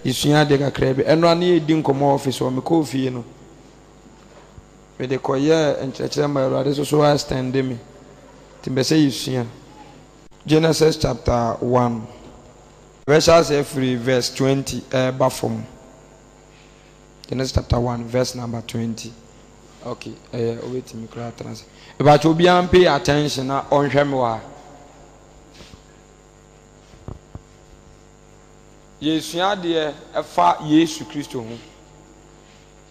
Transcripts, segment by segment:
Isuya de kakra bi eno ane edi nkomo office o me ko fie no me de koye enchechre ma Awurade so extend me timbese isuya Genesis chapter 1 verse 20 bafom Genesis chapter 1 verse number 20. Okay, wait me cry trans. But you be pay attention na onhwe me wa. Yesua de efa Yesu Kristo ho.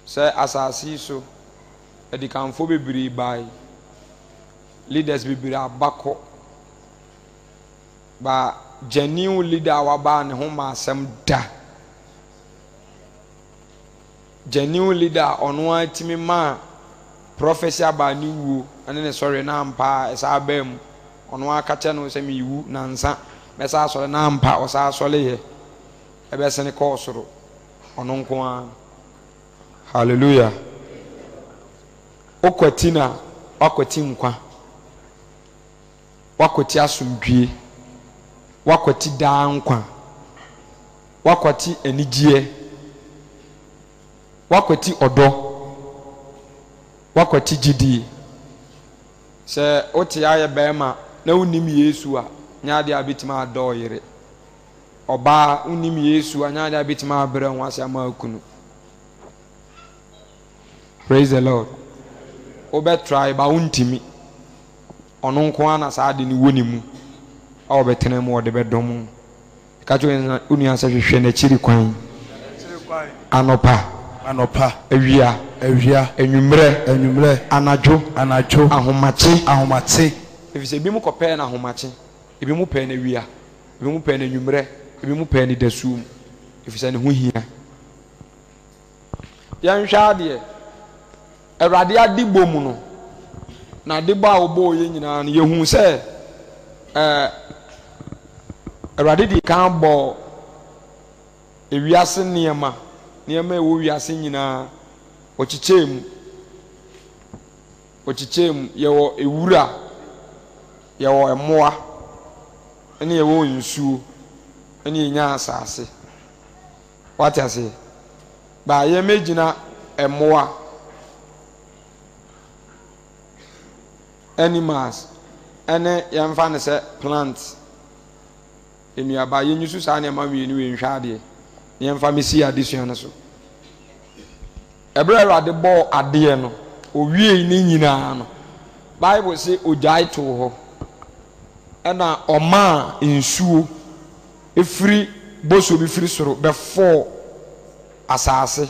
Say asasi so edikanfo bebiri bai. Leaders bebiri abako. Ba genuine leader wa ba ne ho ma asem da. Genuine leader ono atimi ma prophecy about new and then sorry na mpa esa abem ono aka che no se mi wu na nsa mesa so na mpa o sa so le ye ebe se ne ko soro ono nko a hallelujah okwati na wakwati nkwa wakwati asumdwie wakwati da nkwa wakwati enigie wakwati odo wakwati gidi se oti aye bema na unim Yesu a nyaade abitima ado yire oba unim Yesu a nyaade abitima abere nwase amakunu. Praise the Lord. Obe try ba untimi ono nko ana sa ade ni wonimu a obetene mu ode bedom ka jo unu ansa hwehwe na chiri kwan anopa ewia enwumre anajo ahomache efise bi mu kope na ahomache ebi mu pe na ewia ebi mu pe na enwumre ebi mu pe na dasum efise ne ho hia ya nhwa de Awurade adigbo mu no na adigbo a obo ye nyina no yehu se Awurade di kan bo ewiase niema ewo wiase nyina ochichem yewo ewura yewo emoa ene yewo nsuo ene yenya asase what I say ba ye megina emoa animals ene yemfa ne se plants enu aba yenyusu sa ne ma wi ni we nhwa de yemfa mesi addition ne so Ebra de bo ade no owie ni nyina no Bible say ojai to ho ena oma nsuo efiri boso bi firi soro be fo asase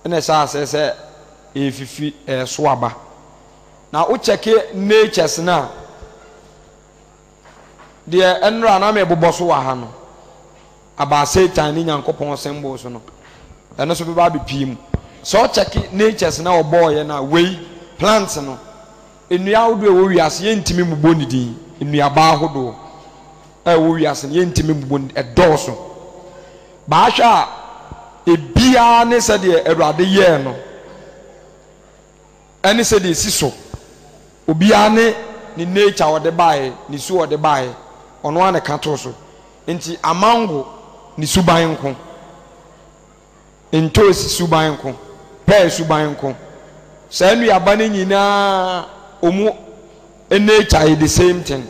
ena asase se efifi so aba na o cheke natures na de enra na me boboso wa ha no aba Satan ni Nyankopon symbols no eno so be ba be pim so check natures na oboy na we plants no enua hodo wo wiase yentimi mubo ni din enua ba hodo wo wiase yentimi mubo edoso ba hwa ebia ne se de Awurade ye no ene se de siso obia ne ni nature wo de bae ni su wo de bae ono ane kato so nti amango ni suban nko entosi suban nko pe suban nko sa enu yaba ne nyina omu nature the same thing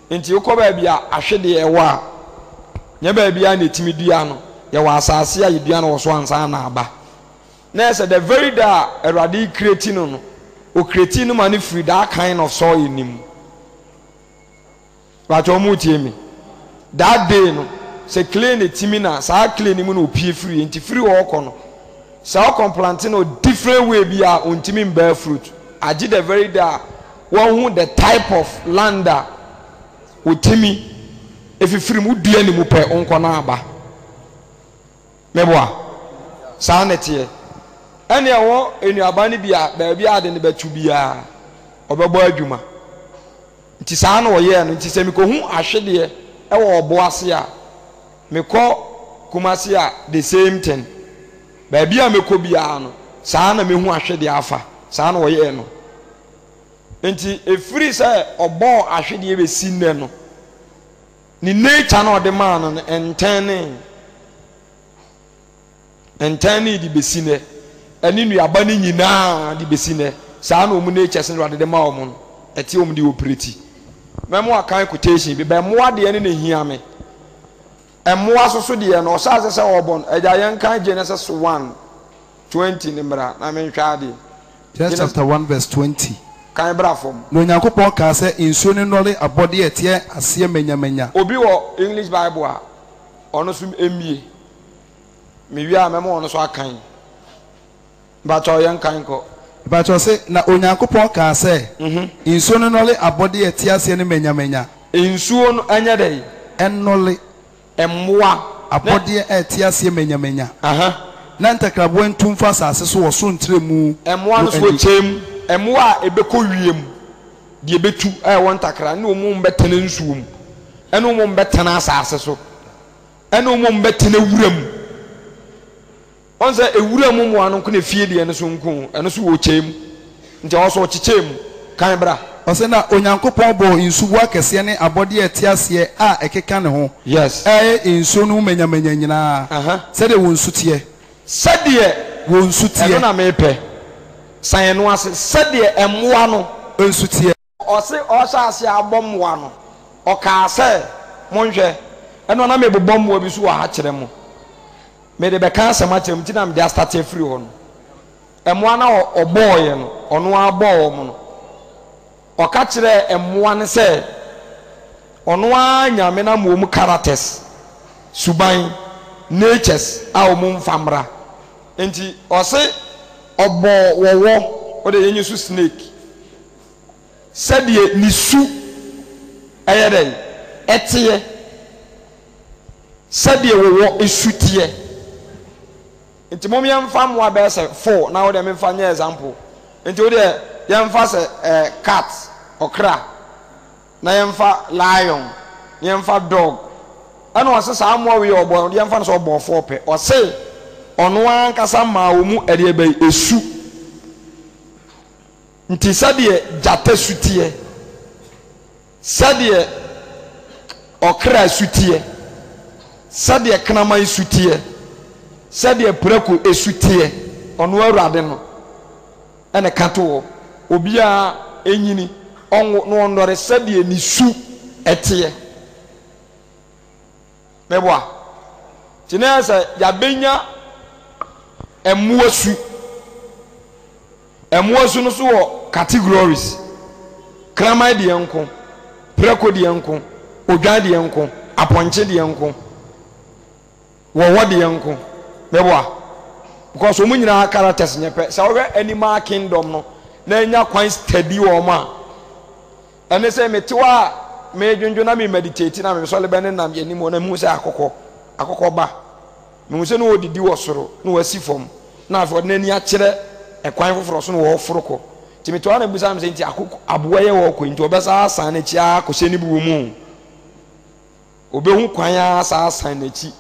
nti ukoba bia ahwede ewa nya ba bia na timidua no ye wa asase a yedua no so ansa na aba na say the very day Awurade creating no o creating no man free that kind of soil in him but omu tie me that day no se clean etimina sa clean mu no pie free nti free wo kono sa o planting no different way bia ontimi bear fruit agi the very day one who the type of lander otimi if free mu dua ni mu pe onko na aba meboa sa netie ene wo enuaba ni bia ba bia ade ne batu bia obebo adwuma nti sa na wo ye no nti se mi ko hu ahwede e wo obo ase a me ko kumasi a the same thing ba bia me ko bia no sa na me hu ahwede afa sa na wo ye no nti efiri se obo ahwede e be sinne no ni nature na ode man no entene entani di besine eni nuaba ni nyina di besine saa na omu nature sen rade de ma omu no eti omu di operate memo akan quotation bi be moa de ne na hia me emoa soso de no sa se obon eja yen kan Genesis 1:20 ni mra na me hwa de Genesis chapter 1 verse 20 kan bra fom no Nyankopɔn ka sɛ nsuo ne nɔle abɔde etie asie menyamenya obi wo English Bible a ono sum emie me wi a memo ono so akan ba cho yen kan ko ba cho se na Onyankopɔn ka sɛ nsuo ne nɔle abɔde etie asie ne menyamenya nsuo no anya dai enɔle emmoa abɔde etie asie menyamenya na ntakrabo ntumfa asase so wɔ so ntremu emmoa no so chem emmoa ebekɔ wiem de ebetu won takra na omum betena nsuom ena omum betena asase so ena omum betena wuram onse ewuram mu anu ko na fie de ne so nko eno so wo chem nti oso chichem kan bra ose na Onyankopɔn bɔ nsubu akɛse ne abɔde etiaseɛ a ɛkeka ne ho yes nsuo no menyamenya nyinaa sɛde wo nsuteɛ sɛdeɛ wo nsuteɛ eno na mepe san no ase sɛdeɛ emmoa no nsuteɛ ɔse ɔhyase abɔmmoa no ɔka sɛ monhwɛ eno na mebobɔmmoa bi so wɔ ha kyerɛ mo me de bɛka asɛm akyerɛ mo ti na me de start afiri hɔ no emmoa na ɔbɔɔyɛ no ɔno abɔɔ mo no ɔka kyerɛ emmoa ne sɛ ɔno anyame na mo mu characters suban natures a ɔmo mfamra enti ɔse ɔbɔ wɔwɔ ɔde yenyu su snake sɛdeɛ nisu ɛyɛ dɛ ɛteɛ sɛdeɛ wɔwɔ esuteɛ enti mom yɛmfa mo abɛsɛ 4 na wo de memfa nyɛ example enti wo de yɛmfa sɛ cat okra na yɛmfa lion yɛmfa dog ɛna ɔse saa mo awe ɔbɔ yɛmfa no sɛ ɔbɔ 4 pɛ ɔse ɔno ankasa ma wo mu ɛde bɛ esu nti sɛdeɛ jata suteɛ sɛdeɛ okra suteɛ sɛdeɛ knaman suteɛ sɛdeɛ preko esuteɛ ɔno awurade no ɛna kato obi a enyini ɔnwo no ɔndɔre sɛdeɛ ni su ɛteɛ mɛboa kyena sɛ yabenya emmoa su no so wɔ categories kraman de enko preko de enko odwan de enko aponche de enko wɔwɔ de enko mɛboa because omu nyina characters nyɛpɛ sɛ wɔhwɛ animal kingdom no na enya kwan steady wɔ ma ɛne sɛ metewa me dwundwo na me meditate na me sɔle bɛ ne nam yɛnim na mu sɛ akokɔ ba me hu sɛ no odidi wɔ soro no wasi fam na afɔ na ni akyerɛ ɛkwan foforo so no wɔ forokɔ ti metewa na busa me sɛ nti akokɔ aboa yɛ wɔ kɔ nti obɛsa asan na chia akɔhyɛ ni bu mu obehu kwan asa asan na chi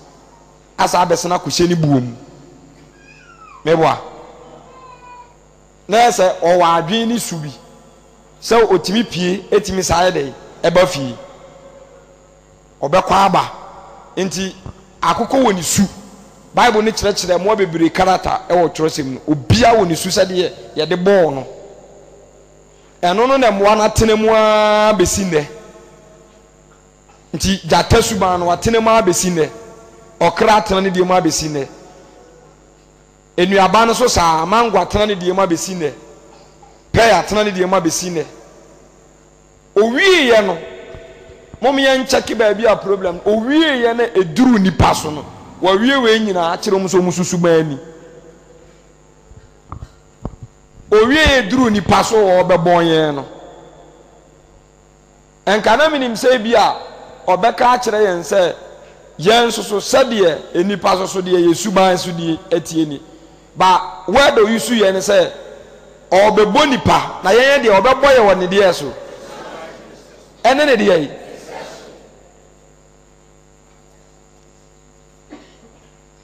asa abɛsena akɔhyɛ ni bu mu mɛboa na sɛ ɔwɔ adwen ni su bi sɛ otimi pie etimi saa yɛ ɛba fie ɔbɛkɔ aba nti akokɔ wɔ ni su bible ne kyerɛkyerɛ mo bebree karata ɛwɔ twerɛsɛm no obia wɔ ni su sɛdeɛ yɛde bɔɔ no ɛno no na mmoa no atena mu a bɛsi nnɛ nti gyata suban no watena mu a bɛsi nnɛ ɔkra atena ne deɛ mu a bɛsi nnɛ enuaba no so saa mango atena ne deɛ mu a bɛsi nnɛ pɛɛ atena ne deɛ mu a bɛsi nnɛ owieyɛ no mom yɛn nkyɛke baabi a problem owieyɛ no eduru nipa so no wawie wei nyinaa akyerɛ mu so mu susu maani owie eduru nipa so wɔ ɔbɛbɔn yɛn no ɛnka na minim sɛ bi a ɔbɛka akyerɛ yɛn sɛ yɛn soso sɛdeɛ enipa soso deɛ yɛ suban so deɛ etie ni ba wɛdo yusu yɛn sɛ ɔbɛbɔ nipa na yɛn deɛ ɔbɛbɔ yɛ wɔ ne deɛ so ɛne ne deɛ yi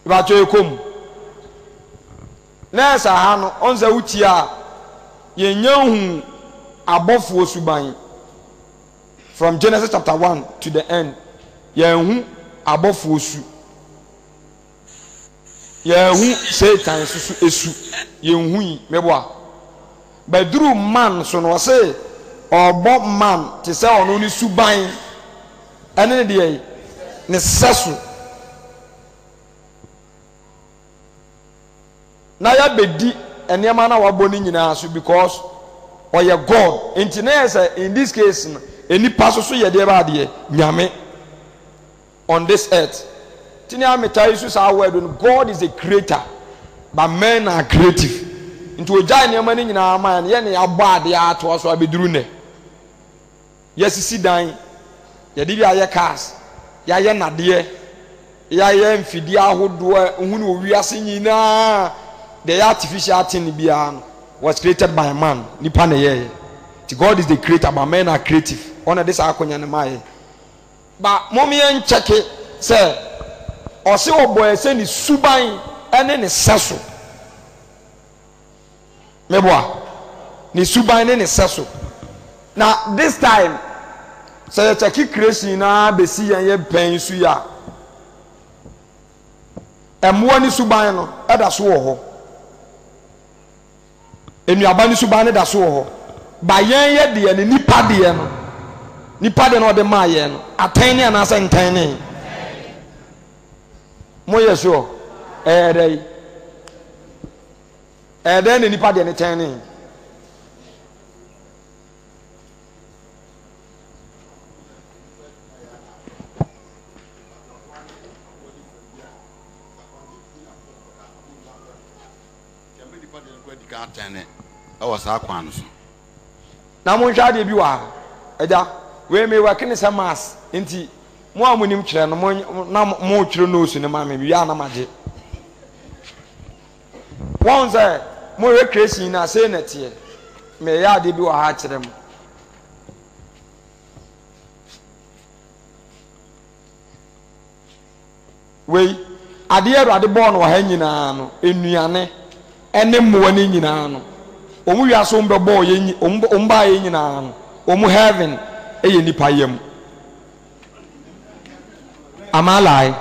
batwe kom na sa ha no onza wuti a yenya hu abɔfo suban from Genesis chapter 1 to the end yɛn hu abɔfo su Yehu Satan susu esu yehu meboa baduru man so no say obo man te say ono ni suban ene de ne sesu na ya bedi enema na wabo ni nyina so because oye God enti na say in this case eni paso so ye de ba de nyame on this earth tinia metai so sa word God is a creator but men are creative into oja enema ni nyina man ye ne aba de ato so abeduru ne yesisi dan ye de bia ye cars ya ye nade ya ye mfidi ahodo hu no wiase nyina the artificial thing bia was created by a man nipa na ye God is the creator but men are creative on this akonya ne mai ba mommy en check it say o se obo ese ni suban ene ne seso meboa ni suban ne seso now this time say check creation na be si yan ye pen su ya emwo ni suban no eda so wo ho enuaba ni suban ne da so wo ho ba yan ye de ne nipa de no nipa de no de ma ye no aten ne na se nten ne mo ye so dai ne nipa de ne ten ne na mo hwa de bi wa eja we me wa kene se mass enti mo amunim kire no mo na mo kire no osu ne ma me wi ana maje won say mo we creation na say na tie me ya de bi wa ha kire mo we ade erade bo no wa ha nyina no enuane ene mo ni nyina no omu wiaso mbebo ye omba ye nyina no omu heaven eye nipa yam amalai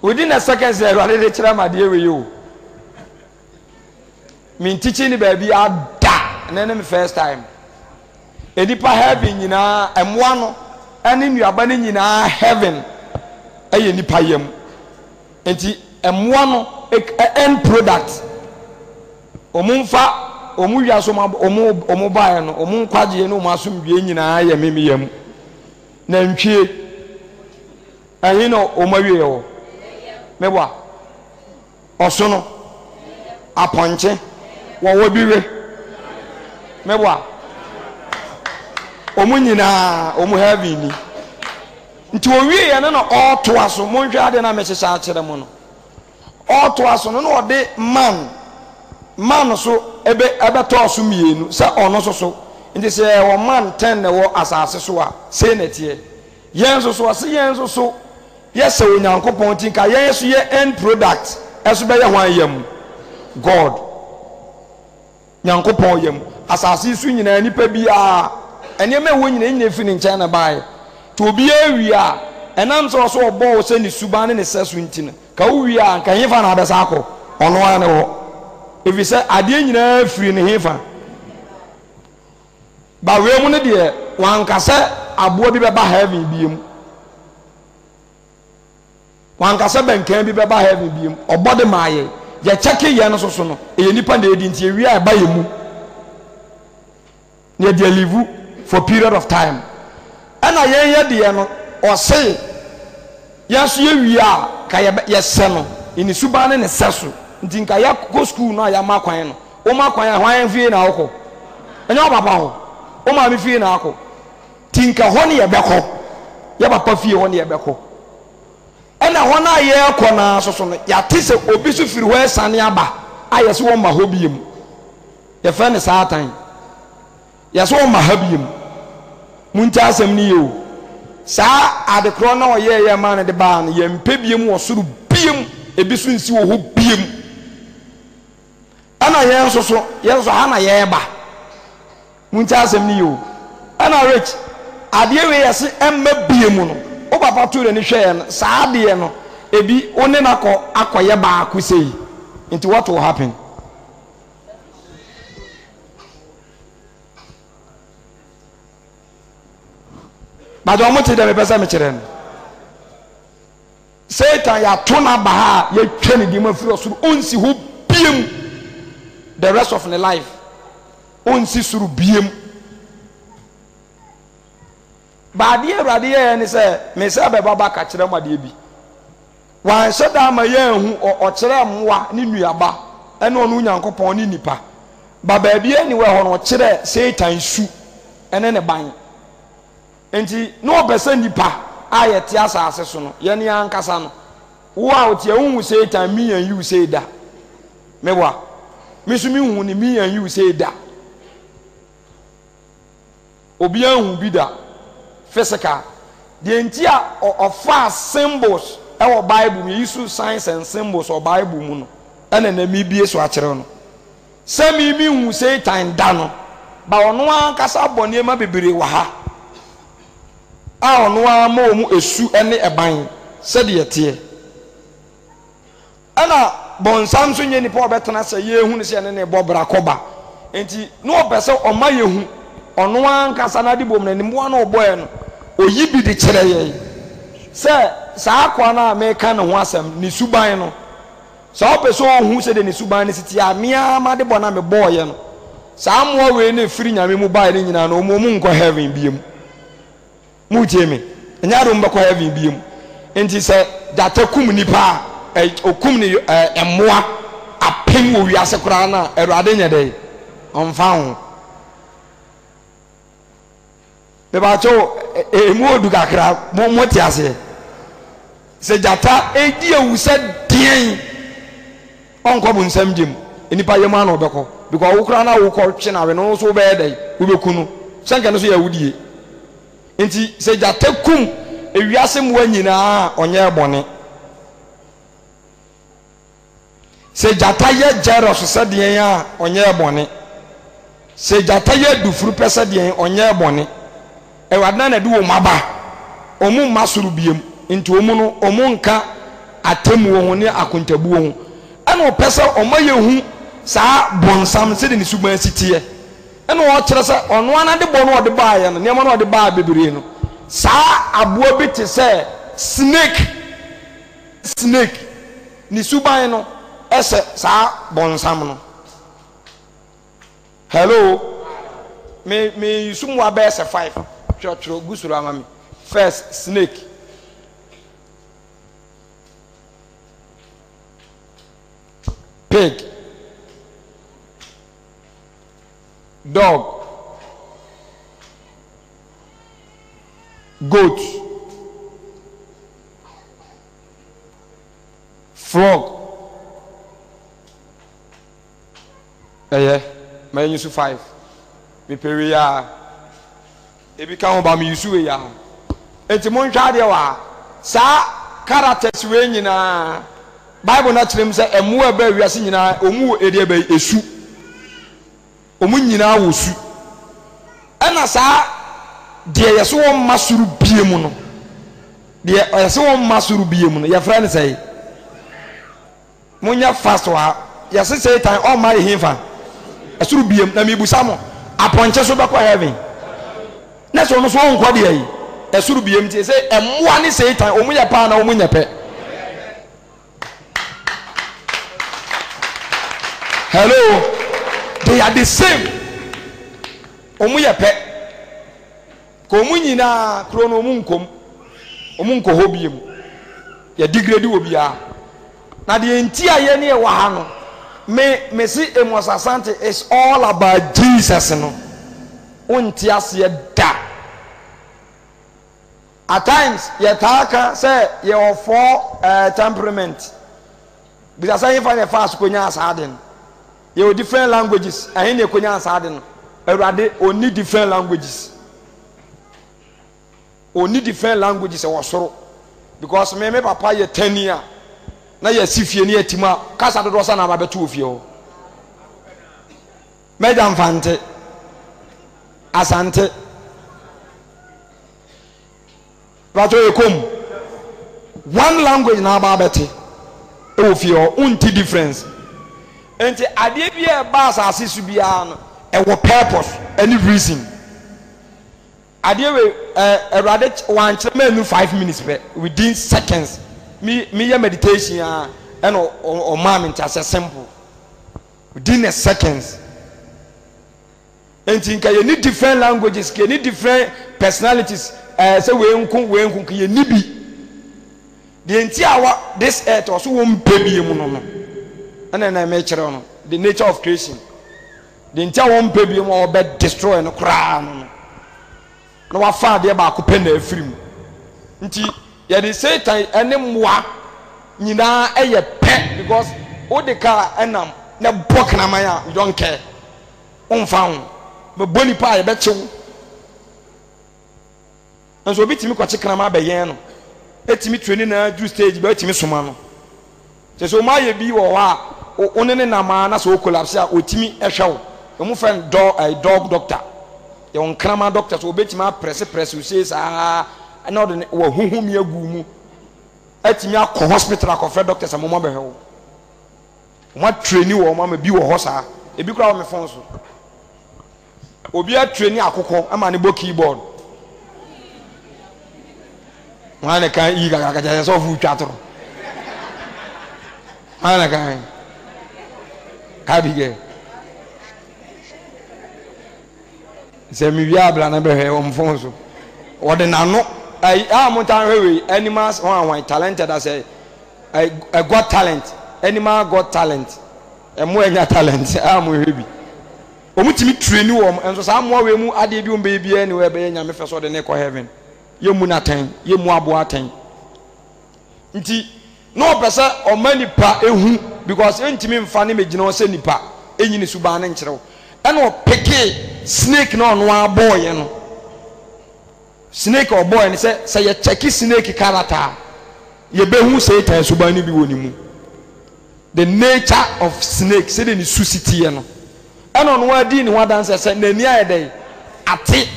within a second say erade de kira made we yo min teaching ni ba bi ada na na first time enipa heaven nyina emwa no ene nuaba ni nyina heaven eye nipa yam enti emwa no end product omumfa omu wiaso omu bae no omu kwaje no omu asomdwe nyina ya memiyam na ntwie ahi no omawie wo mebwa oso no aponche wo biwe mebwa omu nyina omu heaven ni nti owie ya no oto aso monhwe ade na mehyehyɛ akyere mo no oto aso no no de man so ebe to so mienu se ono so nti se wo man 10 ne wo asase so a se netie yen so se yen so yes onyankopon tin ka yen so ye end product eso be ye hwan yam God nyankopon yam asase su nyina nipa bia ene me wo nyina fi ni nkyɛn na bae to obi awi a enam so obo wo se ni suban ne sesu ntina ka uwi a nka hefa na abesa akọ ono a ne wo efi se ade nyina afiri ne hefa ba we mu ne de wanka se abo bi beba heaven biem wanka se benkan bi beba heaven biem obode maaye ye cheke ye no so no e nipa na edi nti ewi a ba ye mu ne de live for period of time ana ye de no o se yaso ye wi a ka ye se no ini subane ne seso nti nka ya go school no ya makwan no o makwan hwan fie na akọ enya o papa ho o ma mi fie na akọ tinka ho ne ye beko ye papa fie ho ne ye beko ena ho na ye ekọ na soso no ya tise obi so firi ho esane aba aye so wo ma ho biem ye fe ne satan ye so wo ma ha biem munta asem ni ye o sa adekro na ye ma ne de ba no ye mpe biem wo soro biem ebi so nsi wo ho biem ana ye so ha na ye ba munta asem ni yo ana rich ade we yesi emma biem no o papa tu le ni hwe no saa de no ebi one na akoye ba akusei nti what will happen? But omo te dem pesa me kire no Satan ya tona ba ha ya twa ne di mafiri osuru onsi ho biem the rest of the life onsi suru biem ba de awurade ye ne se me se be baba ka kire ma de bi wan se da ma ya hu o kire mwa ne nuaba ene onu nyankopon ne nipa ba ba bi ani we ho no kire Satan su ene ne ban enti no obese nipa aye ti asase so no ye ne ankasa no wo a otie hu Satan mi yan yu say da mebwa misumi hu ni mi yan yu say da obi an hu bi da physical the entire of symbols our Bible we use signs and symbols or Bible mu no ene na mi bie so akere no se mi hu Satan da no ba ono ankasa bone ma bebere wa ha a ono ama omu esu ene eban se de yete ana bonsam so nye nipa obetena se ye hu ne se ne bobra koba enti no obese oma ye hu ono ankasa na de bom na nimbo na oboye no oyi bi de kire ye se saa kwa na America no ho asem ni suban no saa opeso hu se de ni suban ne siti amia ma de bona me boye no saa mo we ne firi nyame mu bae ne nyina no mu nko heaven biem mu jeme nya do mbako heaven biem enti se data kum nipa okum ni emoa apem wo wiase kura na erade nya de onfa ho be ba cho emu odu kakra mo ti ase se jata edi ewusa dien onko bu nsam dim enipa yem ana obeko because wo kura na wo ko twe na we no so be dai wo bekunu sanka no so ya wudie enti se jata kum ewiase mo anyina onye bone se jata ye jeros se dien a onye bone se jata ye dufuru pese dien onye bone ewadna na de wo maba omu masuru biem nti omu no omu nka atemu wo ne akontabu wo ana opese omaye hu saa bonsam se de ni suban sitie ana o kire se ono ana de bono ode baaye no nema no ode baa bebere no saa aboa bi te se snake ni suban no ese saa bonsam no hello me sumu abese 5 chotro gusuru amami first snake pig dog goat frog may use 5 me peria ebi ka ho ba me use we ya enti mo ntwa de wa sa characters we nyina Bible na tirem se emu eba wiase nyina omu ede eba esu omu nyina wo su ana sa de yeso wo masuru biemu no de yeso wo masuru biemu no ya fra ne sai munya fast wa yase say time all my hinfa asuru biem na mebusa mo aponche so beko heaven na so no so nko de yi asuru biem tie say emmoa ne say time omu ya pa na omu nya pe hello they are the same omu ya pe ko omu nyina kro no omu nko ho biem ya degrade wo bia na the entire ne wa ha no me see Amos Asante is all about Jesus no unti ase da at times ye taka say ye of temperament because I find a fast konya asaden ye different languages ahin ne konya asaden Erade oni different languages e wasoro because me papa ye 10 year na ya sifie ne atima kasa dodo sa na mabeto ofie ho Madam Fante Asante but you come one language na ba beti e wo fi o unti difference enti ade bia ba asase su bia no e wo purpose any reason ade we erade wan chemanu 5 minutes within seconds me your meditation and o mom into simple within a seconds and think you need different languages you need different personalities say we nku you need be the entire this earth also won baby mu no and then I make sure the nature of creation the entire won baby mu or be destroy no kra no wa fa de ba ko pe na afrim nti ya the Satan ene mwa nyina eye pe because o de ka enam na bok na maya you don't care on found me boni pa ye be chew enso bitimi kwache kana ma be yen no etimi training na do stage be etimi soma no se so ma ye bi wo ha onene na ma na so collapse a otimi ehwew emu fan dog doctor ye on krama doctor so obetimi press you say sa na ode wo huhum ya gu mu atimi akọ hospital akọ doctors amoma be hwe wo train wo ma bi wo ho sa ebi kura wo me phone so obi a train akokọ ama ne bo keyboard wana kan yi ga ja so fu twatro wana kan habige se mi bia bla na be hwe wo me phone so wo de nano montan hwe animals one talented as I got talent animal got talent mo enya talent mo hwe bi omutimi train wo enso sa mo we mu ade bi ombe bi ani we be nya me feso de ne ko heaven yemu natan yemu abo atan nti no pesa o manipa ehu because entimi mfa ne megina o se nipa enyini suba ne nkyerɛw ɛna o peke snake na ono aboye no snake or boy and say you check snake character ye behu Satan suba ni bi woni mu the nature of snake say the susity no and on wa di ni wa dance say nani ayedai ate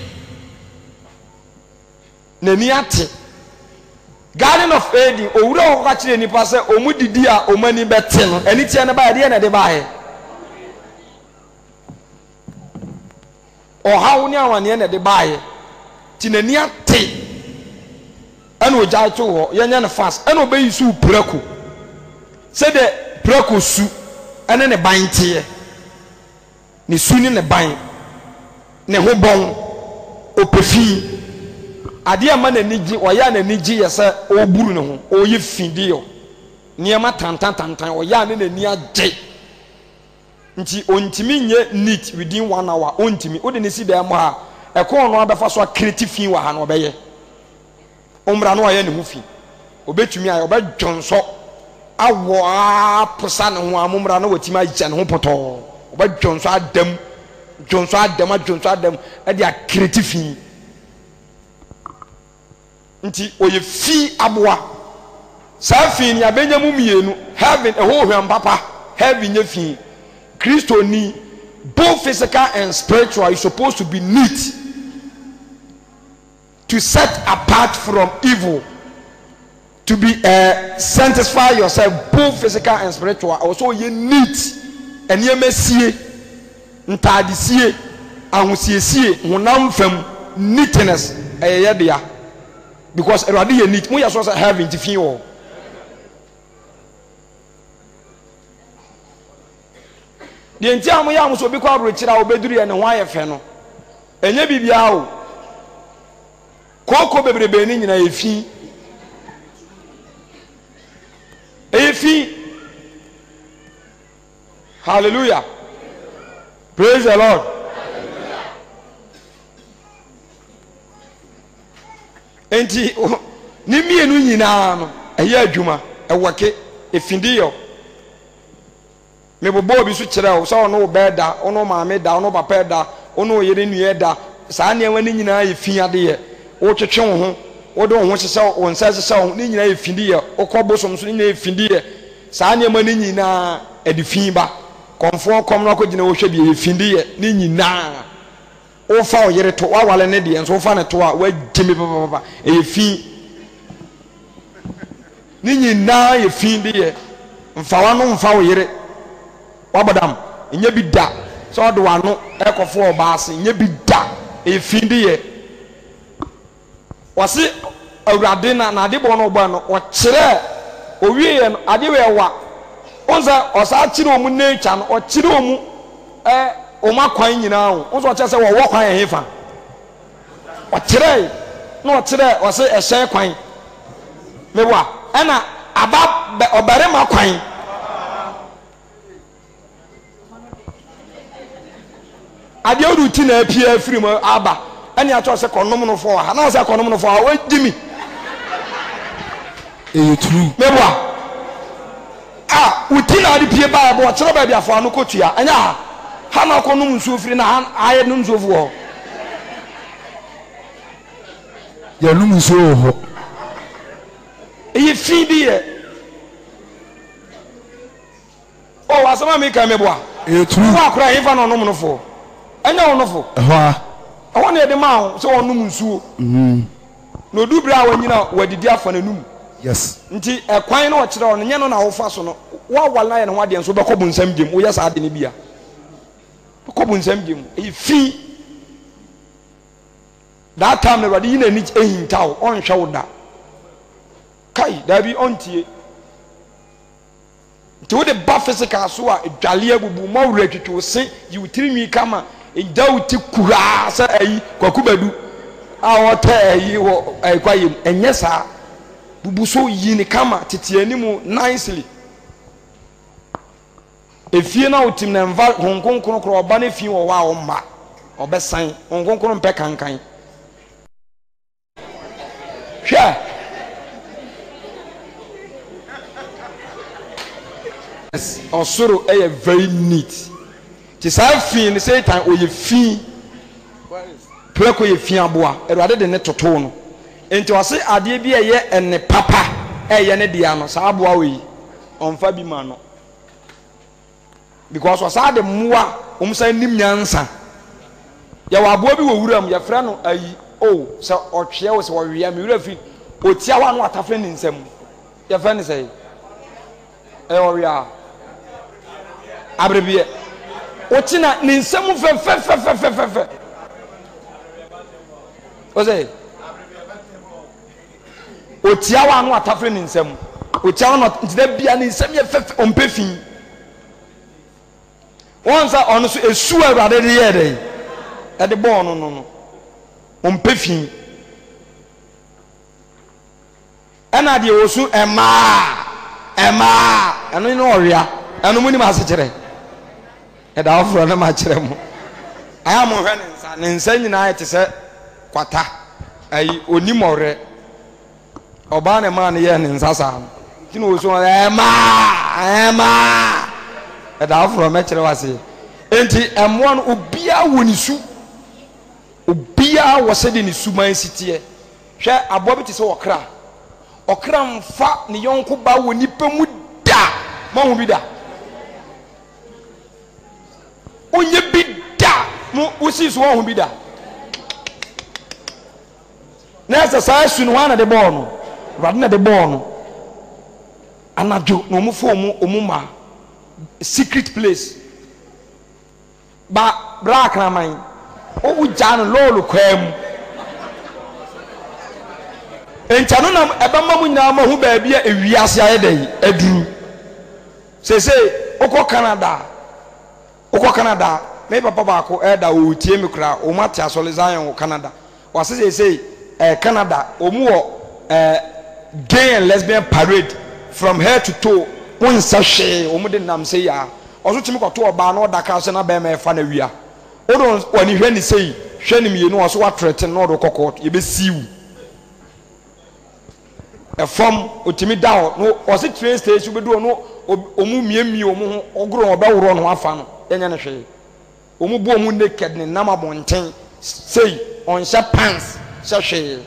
nani ate Garden of Eden owura ho ka kire nipa say omudidi a omani bete no eni tie na ba de na de ba he o hawo ni awane na de ba he tinani ate eno oja to ho yenya ne fast eno be yisu prako se de prako su ene ne ban tie ne su ni ne ban ne ho bon opefi ade ama na nigi oya na nigi yesa oburu ne ho oye fidi yo niema tantan oya ne ni age nti ontimi nye neat within 1 hour ontimi odi ne si da mo ha ekon no abefa so creative fin wa ha no obeye umra no aye ne hu fi obetumi aye obedwonso awo aposa ne ho amumra no watimi agya ne ho poto obedwonso adam e dia creative fin nti oye fi aboa sa fin ya benyamu mienu heaven e ho hwam papa heaven ye fin Christo ni both physical and spiritual is supposed to be neat to set apart from evil to be sanctify yourself both physical and spiritual also you neat and you mesie ntadisie ahusiesie honam fam neatness dia because erade ye neat mo ya so have intifin o de ntia mo ya mo so bi kwa bro kira obeduru ye ne ho ayefe no enye bibia o koko bebrebe ni nyina efi hallelujah praise the Lord enti ni mienu nyina no eye adwuma ewake efindi yo me bobo bi so kire o so ono beda ono maame da ono papa da ono yere nue da saa ne wani nyina efi ade ye o twetwe wo ho o de wo ho hye o nsa hye o ni nyina efindi ye o kobosom so ni nyina efindi ye saa ne mani nyina edifin ba konfo kom no akogina wo hwe bi efindi ye ni nyina o fa o yere to wa wale ne de enso fa ne to a wa gimi papa efi ni nyinaa ye fin de ye mfa wano mfa wo yere wabadam nye bi da so do wano ekofo obaase nye bi da e fin de ye wasi awurade na ade bo no oba no o kire owie ye no ade we wa onza osa kire omu nature no o kire omu oma kwan nyinaa ho onza o kire se wo kwan ye hefa o kire no o kire o se ehye kwan mewa ana aba obere ma kwan ade oruti na apia afiri mu aba ani acho se konom no fo ha na se konom no fo ha o dimi true mewa uti na ade pie ba bo kire ba bia fo anu kotua anya ha na konom nsu ofiri na ha aye no nsu ofu ho ya num nsu ho e fi bi ye o asama mi ka meboa true wa kura hifa no nom no fo anya wo no fo ho na de ma ho se wonum nsuo no dubra wanyina wadidi afa na num yes nti ekwan na o kire o nye no na wo fa so no wa wala ye no wade nso be kobu nsam gem wo yesa ade ne bia kobu nsam gem e fi that time na yina ni ehintaw on hwe wo da kai da bi ontie nti wo de ba physical so a dwale abubu ma wura twetwo se yi wutirinwi kama ejawuti kura sa ayi kwakubadu a wota ayi wo kwayem enye sa bubu so yi ni kama tete animu nicely efie na utim na mva honkonkron kro oba na fie wo wa wo mma obesan honkonkron mpe kankan hwe osoro eye very neat ti sa fi ni say time oye fi preko ye fi aboa erade de ne toto no enti wase ade bi eye ene papa eye ne dia no sa aboa we onfa bi ma no because wasa de muwa omsa nim nyansa ya wa aboa bi wo wuram ya fra no ayi so otwe wo se wo wia me wura fi otia wa no atafre ni nsam ya fa ni say wo wia abrebie otina ni nsam fe ose otia wa no atafre ni nsam otia wa no ntida bia ni nsam ye fe ompefin onza ono so esu awrade de ye dey e de bon no ompefin ana de osu ema eno ni oria eno muni ma se kire e da ofro na ma kire mu aya mo hwe ne nsa nyina ayete se kwata ayi onimore oba na ma ne ye ne nsa sa kino osu ema e da ofro me kire wase enti emwo no obia woni su obia wose de ni su man sitie hwe abo bi te se okra mfa ne yonko ba woni pemu da ma hu bi da onye bi da mo usi so hu bi da na esa sa su no na de ball no rade na de ball no anajo no mu fo omuma secret place ba black na man o uja no lolu kwam enchano na ebama mu nyina ma hu ba bia ewiase ayedai aduru sese okọ Canada me papa ba ko eda o tie me kura o mate asole Zion Canada wase say Canada omu gay and lesbian parade from head to toe won sa hwe omu de nam say ya oso timi kwato oba na oda ka so na be me fa na wia odon wani hwe ni say hwe ni mienu oso wa threaten no do kokot ye be siwu from otimi down no osi train station be do no omu miemi omu ogro oba woro no afa no enya ne hwe omu bu omu naked ne nam abonten say on sha pants sha hwe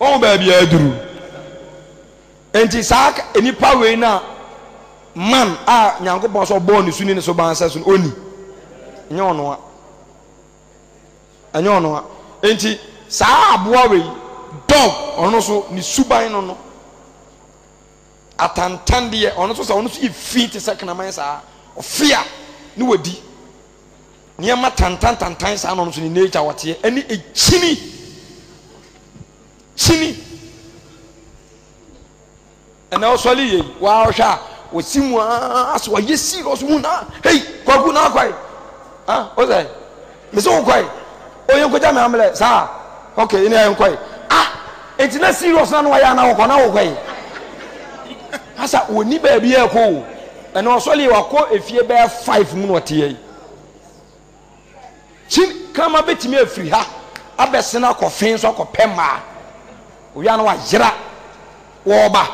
o ba bia aduru enti sak enipa we na man a nyankopon so born ni suni ne so ban sa so oni nya ono a enti saa aboa we dog ono so ni suban no atantan de ono so ifi te sekana man sa ofia ni wadi niema tantan sa no so ni nature wote ani chini and also li wa hwa wo simu aso ye serious mu na hey kwaku na kwai o say me so kwai o yen ko ja me amle sa okay ina yen kwai enti na serious na no ya na wo na wo kwai asa oni ba bia ko and also li wa ko efie ba 5 mu no te yi chin kama betimi afiri ha abesena ko fen so ko pema o ya na wa yira wo ba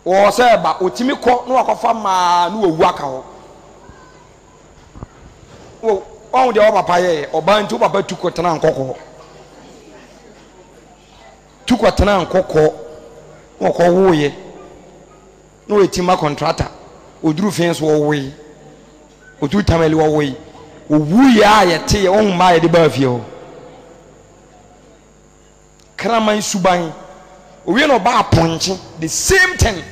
o se ba otimi ko no akofa ma no wawu aka ho o on de o papa ye oba nti o papa tuko tena nkoko o ko woye no etima contractor oduru fence wo woye odu tameli wo woye owu ya yete ye on ma ye de ba fie ho kraman suban owie no ba aponche the same thing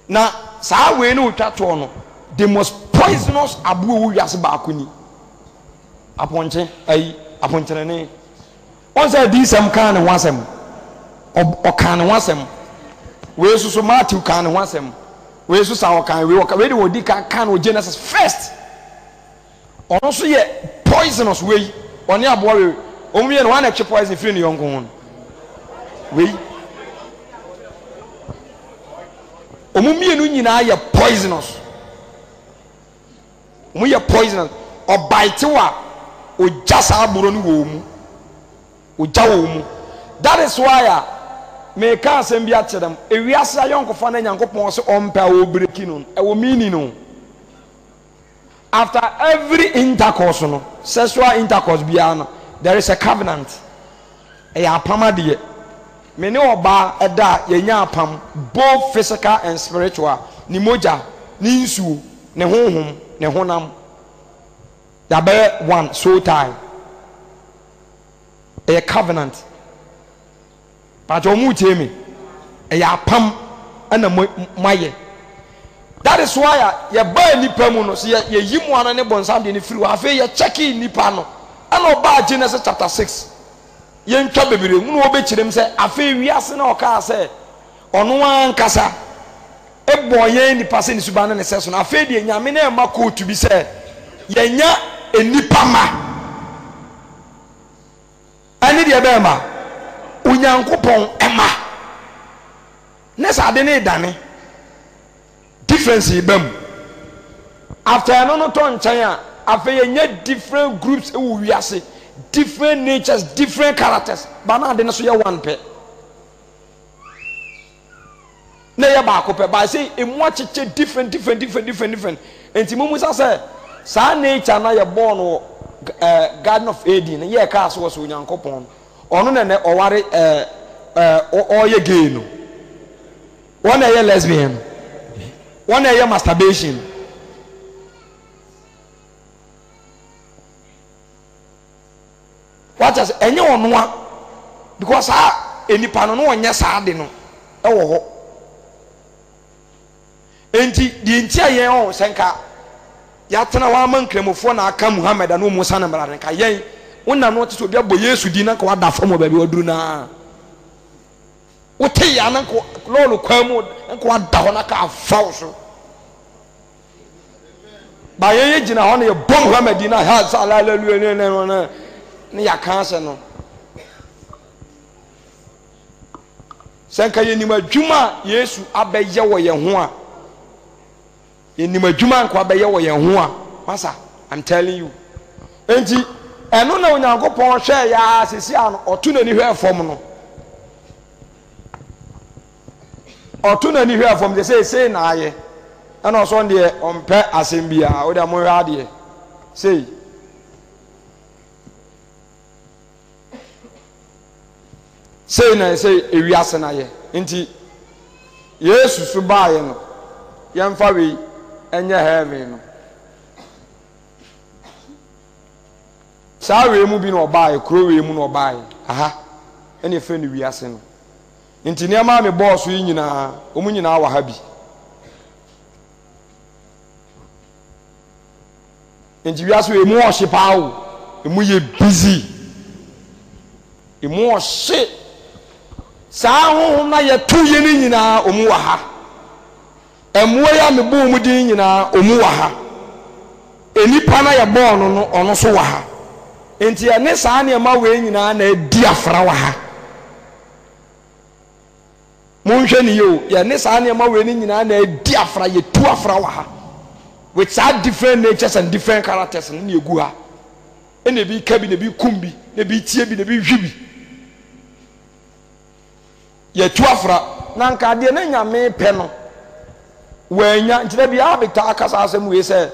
na saa we no twato no the most poisonous abu wo wiase ba akoni aponche aponcherene on say this am kan wasem o kan wasem we susu Matthew kan wasem we susu awo kan we de wodi kan o Genesis first ono so ye poisonous we oni abo we omuye no wana che poison free no yonko ho we omumie no nyina ye poisonous mu ye poisonous o bite wa o jasa aburo no wo mu o jawo mu. That is why me can say bi akyerem ewiase ayonkofa na nyankopon se ompa o breki no e wo meaning no after every intercourse no sexual intercourse bia no there is a covenant e ya pamade me ne oba eda ye nya apam both physical and spiritual ni moja ni nsu ne honhom ne honam da be one soul tie a covenant but omu temi e ya pam ana maye. That is why ye ba nipa mu no so ye yimu ana ne bonsam de ne firi wa afa ye check nipa no ana oba Genesis chapter 6 ye ntwa bebere mu no obekirem se afa wiase na oka se ono ankasa ebo ye nipa se ni suba na ne se so na afa de nyame na ma kotu bi se ye nya enipa ma ani de be ma unyankopon ema ne sa de ne dane difference ibam after no ton chan after ye different groups e wo wiase different natures different characters but na de no so ye one pe na ye ba ko pe ba say emu acheche different enti mumu sa nature na ye born no Garden of Eden ye ka so so unyankopon ono na ne oware oye gay no one ye lesbian one year masturbation what is any one because any pano no nya saade no e wo ho enti di ntia yen o senka ya tena wa man kremofo na aka Muhammad na Musa na mara nka yen wonna no teso bia bo Yesu di na ka wada fam ba bi waduru na wote ya na ko lolo kwamu nko wada ho na ka faw so ba ye gina ho na ye bom ha Medina ha sallallahu ne ya kanse no senka ye nima dwuma Yesu abeye wo ye ho a ye nima dwuma nko abeye wo ye ho a masa I'm telling you enti eno na onyankopon hwe ya sisi ano otu na ni hwe fom no otu na ni hwe fom de say na aye ana so de ompe asembia o de mo hwa de say na say ewiase na ye nti Yesu su baaye no yemfa we enye heaven no saa we mu bi no obae kro we mu no obae aha ene fe no wiase no nti ne ma me boss yi nyina omu nyina wa ha bi nti wiase we mu ohye paawo emu ye busy emu ohye saa honhom na ye tu ye ni nyina omu wa ha emuo ya me bo mu din nyina omu wa ha enipa na ye bo no ono so wa ha enti ene saa ne ma we nyina na adi afra wa ha monhwe ne yo ye ne saa ne ma we ni nyina na adi afra ye tu afra wa ha with sad different natures and different characters ne egu ha ene bi kabi ne bi kumbi ne bi tie bi ne bi hwibi ye tu afra na nka de na nyame pe no wanya ntira bi abita akasa asem we se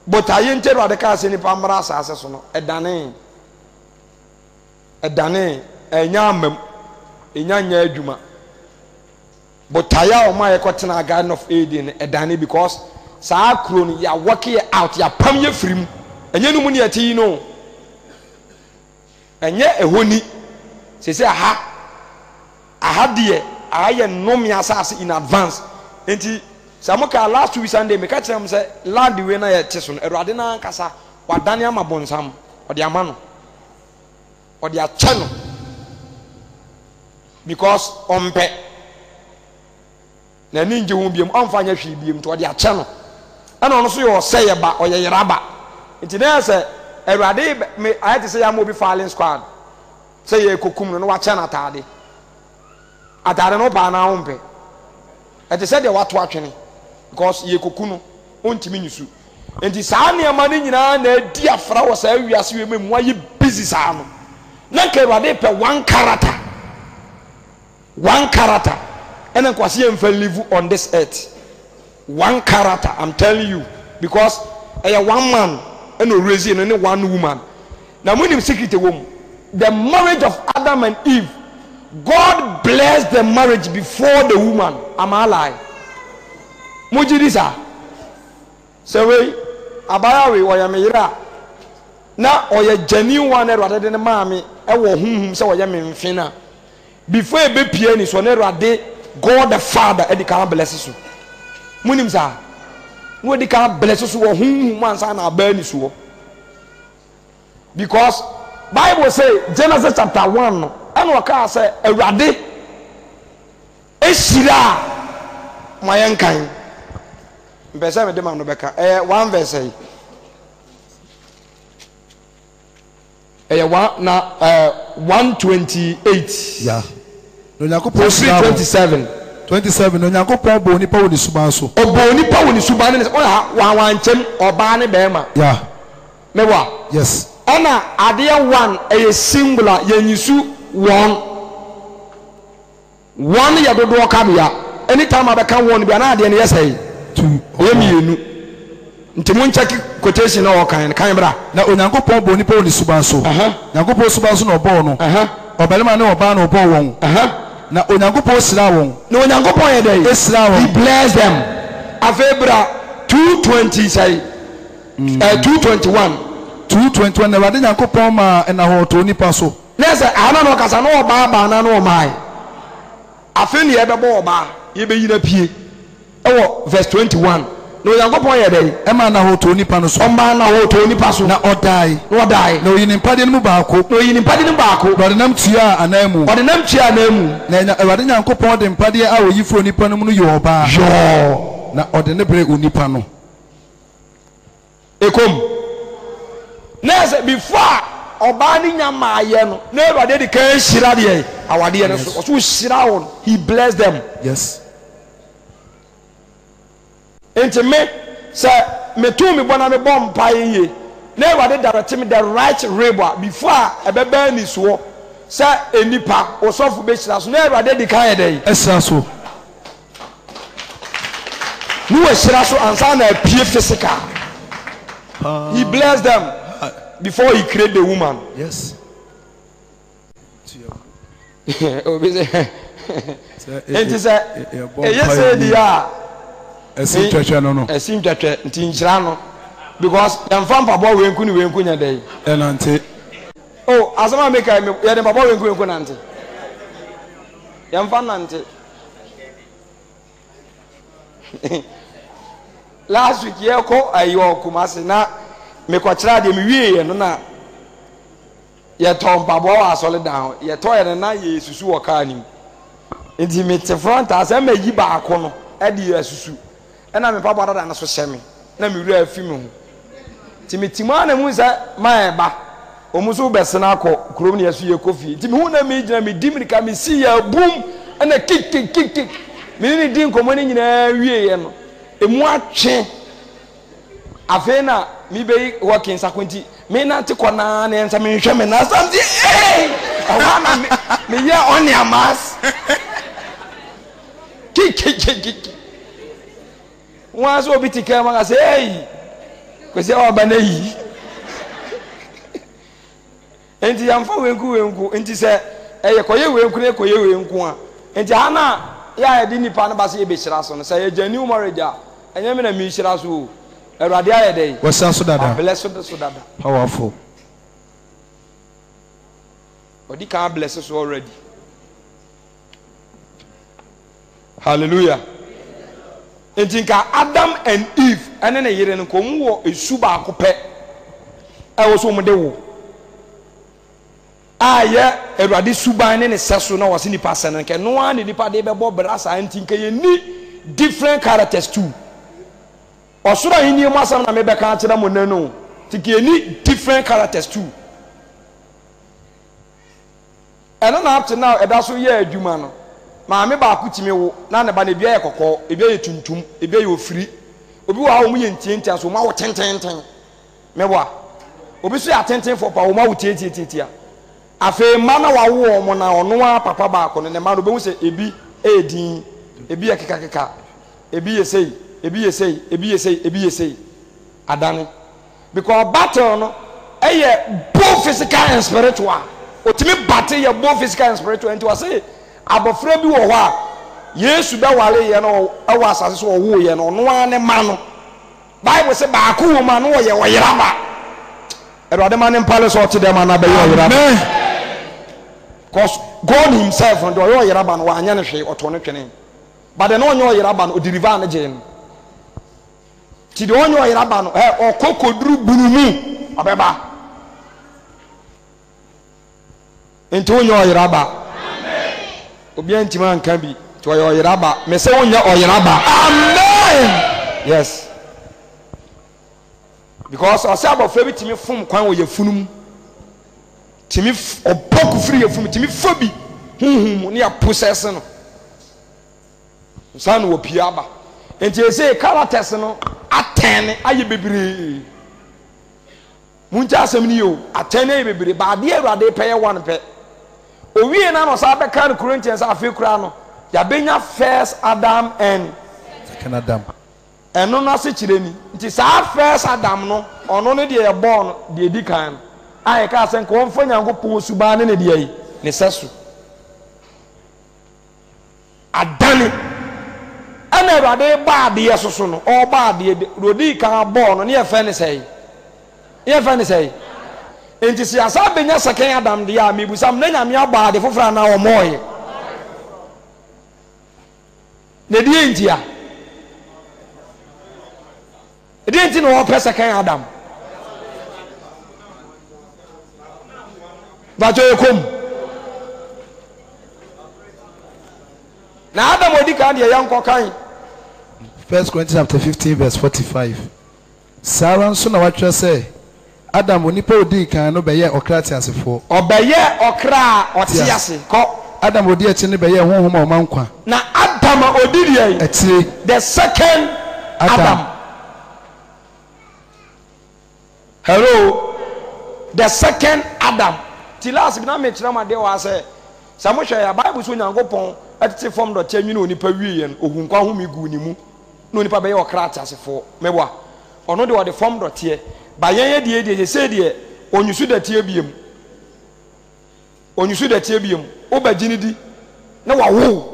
botaye ntero adeka ase ni pamra asase so no edane enya amam enya adwuma botaya o ma ye kwetena Garden of Eden edane because saa kro no ya work out ya pam ye firim enye no mu ne ati no enye ehoni sese aha de aye nom ya asase in advance enti samoka last week Sunday me catch them say land we na ye teso no erade na kasa wadane ama bonsam ode ama no ode ache no because ompe na ninje hu biem amfa nya hwi biem to ode ache no ana ono so yo say ye ba oye yeraba nti na say erade me ayete say ya mo bi falling squad say ye kokum no wa che na atade no ba na ompe ete say de wato atwene because ye kokuno ontimi nyusu enti saa ne ma ne nyina na adi afra wo saa wiase we memu ayi busy saa no na ke wade pe one character and kwase em fa live on this earth one character I'm telling you because one man and raise no ne one woman na munim secret wom the marriage of Adam and Eve God blessed the marriage before the woman am I lie mujidisa sewe abaya we oya meyira na oya genuine one rather than maami e wo hunhum se oya memfina before e be pie ni so ne rade God the Father e di kan bless so munim sa no di kan bless so wo hunhum ansa na aba ni so because Bible say Genesis chapter 1 no and waka say awurade ehira mayankan mpesa me de ma no beka one verse one na 128 yeah no yakopon 27 no yakopon bo nipa woni suban so obo nipa woni suban ne wa nchem oba ne be ma yeah mewa yes ona ade one singular yanyisu one ya dodo kabia anytime abeka one bia na ade ne yesai two oyemienu nti mun check quotation na kan bra na onyankopon bo nipa woni suban so nyankopon suban so na obo no obelema ne oba na obo won na onyankopon sira won na onyankopon ye dey esira won he bless them afebra 220 say 221 na wade nyankopon ma na ho to nipa so nese ana no kasa no oba ba na no mai afi ne ye bebo oba ye be yina pie ewo verse 21 no yankopon ye dey e ma na ho to nipa no so omba na ho to nipa so na odai na oyini mpade no baako na odinam tua anamu na wade nyankopon de mpade a oyifro nipa no mu no yo oba na odene bre onipa no ekom nese before oba ni nyama aye no na Ewurade de kan hira de awade ne so hira won he blessed them yes enti me say me tu me bona me bom paye ye na Ewurade direct me the right river before ebeba ni so say enipa osofu be hira so na Ewurade de kan ye dey esra so ni we hira so ansa na pie physical he blessed them before he created the woman yes enti say yes say dia esim twetwe no esim twetwe nti nhyira no because yam fan papa wenku ni wenku nya dai enante oh asama make ya dem papa wenku nante yam fan nante last week ye ko ayo Kumasi na me ko kira de me wie no na ye ton papa wa solid down ye to ye na ye susu wo ka nim enti me te front asama yi ba ko no e di asusu e na me papa dada na so hyeme na me wura afi me ho timitima na mu za ma eba omuso besena akọ krom ne yaso ye kofi timi hu na me gina me dimrika me si ya boom na kik me ni din komo ni nyina wie ye no emu atwe afi na me be working sakonti me na te kona na ensa me hwe me na samti awana me ya on ya mas kik wa so bitika ma say hey kwese oba na yi enti yamfa wenku enti se eye koye wenku ne koye wenku a enti ana ya edi nipa na base ye be hira so no se ye jani marriage a enye me na mi hira so Erade aye dey wasa so dada bless so dada powerful odi kan bless so already hallelujah enti nka Adam and Eve ene ne yire no kom wo esu ba akopɛ wo so mo de wo aye Erade suban ne seso na wose nipa sene nke no an nipa de be bo brasa enti nka ye ni different characters too osoro hini mu asam na me be kan kira mo nanu tike ni different characters too eno na up to now eda so ye adwuma no maame ba akutimi wo na ne ba ne bia ye kokko ebia ye tuntum ebia ye ofiri obi wa wo mu ye ntientia so ma wo tententen meboa obi so ya tenten for pa wo ma wo tietietia afa ma na wa wo mo na ono a papa ba ko ne ma no be hu se ebi edin ebi ye kekakeka ebi ye sei ebi ye sei adane because battle no both physical and spiritual otimi battle ye both physical and spiritual and to say abofra bi wo ho a Yesu be wale ye no ewa asase so wo ye no no ane ma no Bible say ba ko wo ma no ye wo yeraba Erade ma ne mpale so to dem na be ye wo yeraba because God himself and do ye yeraba no wa anya ne hwe oto ne twene but the no ye yeraba no odiriva na je no ti de onyo yeraba no okokoduru bunumu abeba enti onyo yeraba amen obi antima anka bi to yeraba me se onyo yeraba amen yes because osabo fa bi timi fom kwan wo yefunum timi oboku free yefum timi fobi hunhum ne ya process no san wo piaba enti ese characters no atene aye bebre munja asem ni yo atene aye bebre ba de Erade peye one pe owie na no sa be kan Corinthians afi kura no ya benya first Adam and second Adam eno na se kire ni nti sa first Adam no ono ne de ye born de edi kan aye ka sen ko mfa Nyankopon suba ne de yi ne sesu adani ana Erade ba de yesoso no o ba de rodi kan born no ne ye fe ne sei enti si asa benya second Adam de ya mebusam na nyame aba de fofra na o moye ne di entia edi enti no o pe second Adam ba jo ekom na Adam odi kan de yanko kan 1 Corinthians chapter 15 verse 45 Sarah so na watwa say Adam onipa odi kan no be ye okra tiasefo obeye okra otiase ko Adam odi echi ne be ye honhom a omankwa na Adam odi die echi the second Adam hello the second Adam tilas bi na me kira ma de wa say samohwe ya Bible so Nyankopon atete form do tianwi na onipa wiye no ohunkwa homigu ni mu na onipa be ye okra tiasefo meboa ono de wo de form do tie ba yen ye de se de onyusu da tie biem o ba gini di na wa wo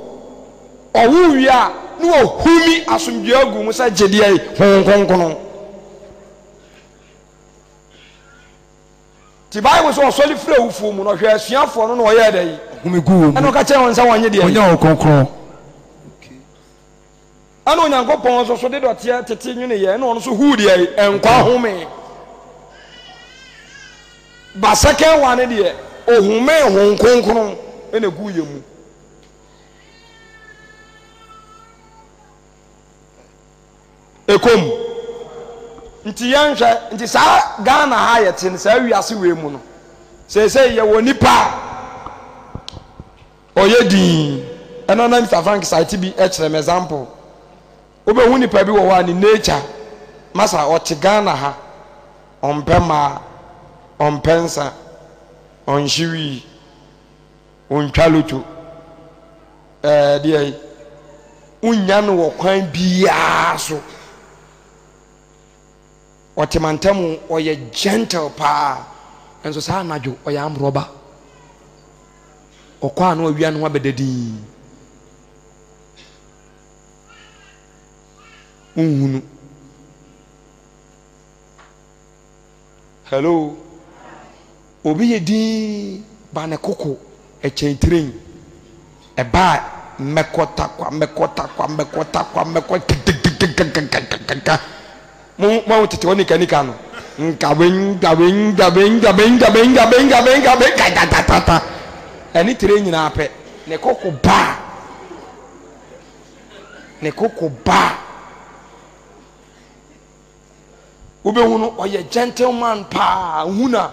owu wi a na wo humi asomdua agu mu sa gede ai honkonkono ti Bible so osoli frɛ wufu mu no hwɛ asuafo no no ɔyɛ da yi Humigu mu. ɛna ɔka kyerɛ wɔn sɛ wɔnyɛ deɛ Onya okonkron. ɛna Onyankopɔn so de dɔteɛ tete nwene yɛ ɛna ɔno so hu deɛ ɛnkwa home ba second one deɛ ohome hon kronkron ɛna gu yɛ mu ekom nti yɛnhwɛ nti saa Ghana ha yɛte no saa wiase wei mu no sɛsɛ yɛwɔ nipa ɔyɛ din ɛna na Mr. Frank site bi ɛkyerɛ me example wobɛhu nipa bi wɔ hɔ a ne nature masa ɔte Ghana ha ɔmpɛ maa ɔmpɛ nsa ɔnhyiwi ɔntwa loto deɛ wonya no wɔ kwan biara so ɔtemantam ɔyɛ gentle paa nso saa anadwo ɔyɛ amrɔba ɔkɔ a na ɔwia no ho abɛdadin nhunu hello obi yɛ din ba ne koko ɛkyɛn tirin ɛba mɛkɔta mo tete woni kanika no nkabenga ɛne tirin nyinaa pɛ ne koko ba wobɛhu no ɔyɛ gentleman paa huna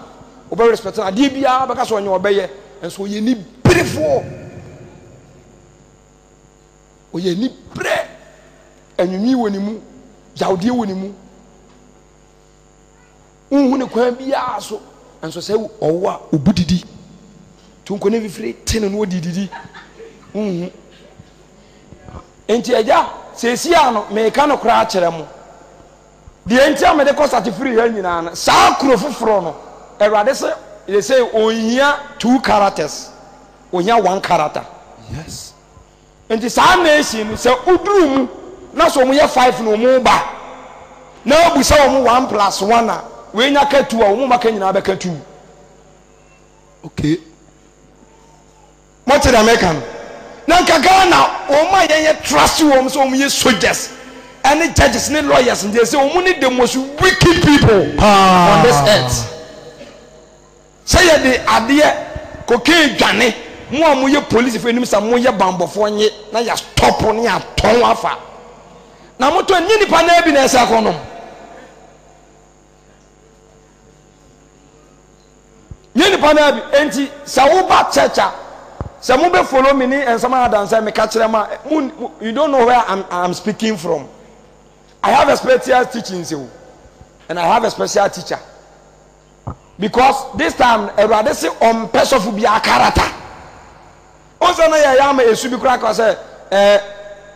wobɛ respect na adeɛ biara bɛka sɛ ɔnyɛ ɔbɛyɛ nso ɔyɛ ni berefoɔ ɔyɛ ni brɛ anwunwi wɔ ne mu yawdeɛ wɔ ne mu wohu ne kwan biara so nso sɛ ɔwɔ a ɔbu didi tunko ne fifiri tene no ɔdi didi wohu enti agya sɛsi a no meka no koraa kyerɛ mo deɛ nti a mede kɔ satifiri ha nyinaa no saa kuro foforɔ no Awurade sɛ yɛsɛ ɔhia 2 characters ɔhia 1 character Yes. nti saa nation sɛ uduru mu na so ɔmo yɛ 5 na ɔmo ba na obu sɛ ɔmo 1+1 a we nya ka 2 a ɔmo maka nyinaa bɛka 2 Okay. mo te da meka no na nkaga na ɔmo a yɛyɛ trust wɔm sɛ ɔmo yɛ soldiers and judges and lawyers and they say we the most wicked people on this earth. Say the idea cocaine dwane mo amoye police for enim sa mo ye bambofo nye na ya stop ne ya ton afa na mo to ni nipa na bi na esa kono ni nipa na bi enti sa wo ba checha sa mo be follow me ni and some other say me ka kire ma you don't know where I'm speaking from. I have a special teaching so and I have a special teacher because this time everybody say on person for be a character also na ya ma esu bi kura ko say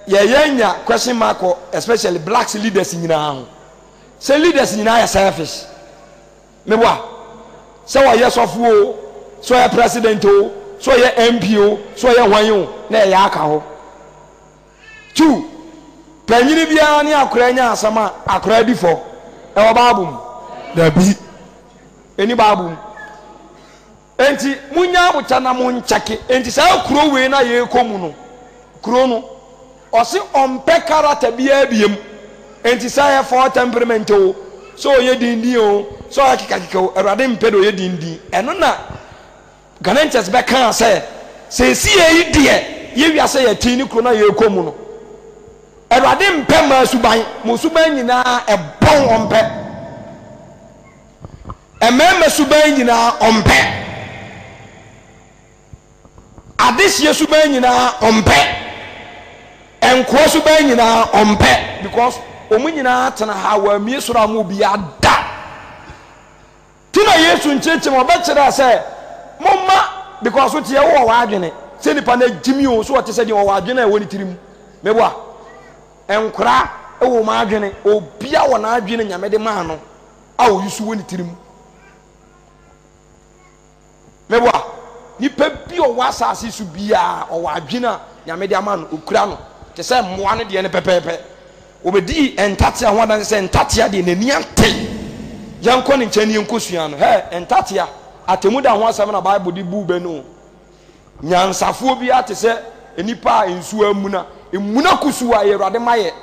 yenya question mark especially black leaders nyina ho say leaders nyina ya selfish me boa say wa yes of wo so ya president o so ya MP o so ya hwan o na ya aka ho 2 panyini bia ne akora nya asama akora di fo e wo baabum da bi eni baabum enti munya abucha na mo nchake enti sa kuro we na ye komu no kuro no osi ompe character bia biem enti sa ye for temperament o so ye dindi o so akika o erade mpe do ye dindi eno na gananches be kan say se si ye die ye wiase ye tin ni kuro na ye komu no erade mpe ma suban mo suban nyina ebon ompe emema suban nyina ompe adehye suban nyina ompe enko suban nyina ompe because omu nyina tena ha wa mie soro amu bi ada tina yesu ncheche mo ba kire say momma because o tie wo wa adwene se nipa na gimi o so o te se de wo wa adwene e woni tirim meboa enkura ewo ma adwene obia wo na adwene nyame de ma no a o yusu woni tirim meboa nipa bi o wa asase su bia o wa adwene a nyame de ama no okura no te se moa no de ne pepepe obedi entate ahodan se entate de nani ante yanko ne nchani nkosua no he entate atemu da ho asɛm na Bible di bu be no nyansafo bi ate sɛ enipa nsuo amuna emuna kusuwa ye Awurade maye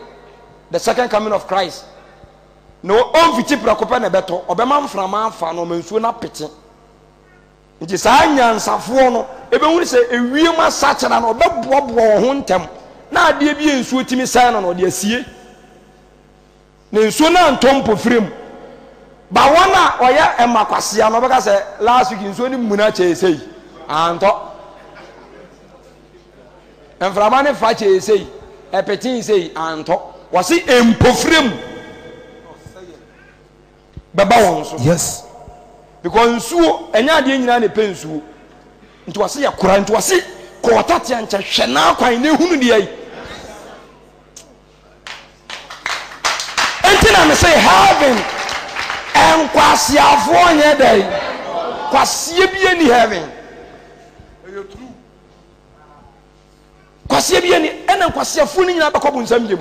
the second coming of Christ no onfiti prakope na beto obema mframa afa no mansuo na pete nti saa nyansafo no ebehunu sɛ ewiem asachara no obɛboaboa ho ntem na ade bi nsuo timi san no de asie ne nsuo na ntompo frem ba wona oya emakwasea no beka sɛ last week nsuo ni muna chesei anto mframa ne fa chesei epetin sei anto wasi empofrem baba won so yes because nsuo enya de nyina ne pensuo nti wasi ya kura nti wasi ko watati ancha hwe na kwan ne hunu de yi enti na me say heaven en kwasiafo nye dai kwasie bi ni heaven kwasie bi ni ena kwasiafo ni nyina bakọ bu nsam yem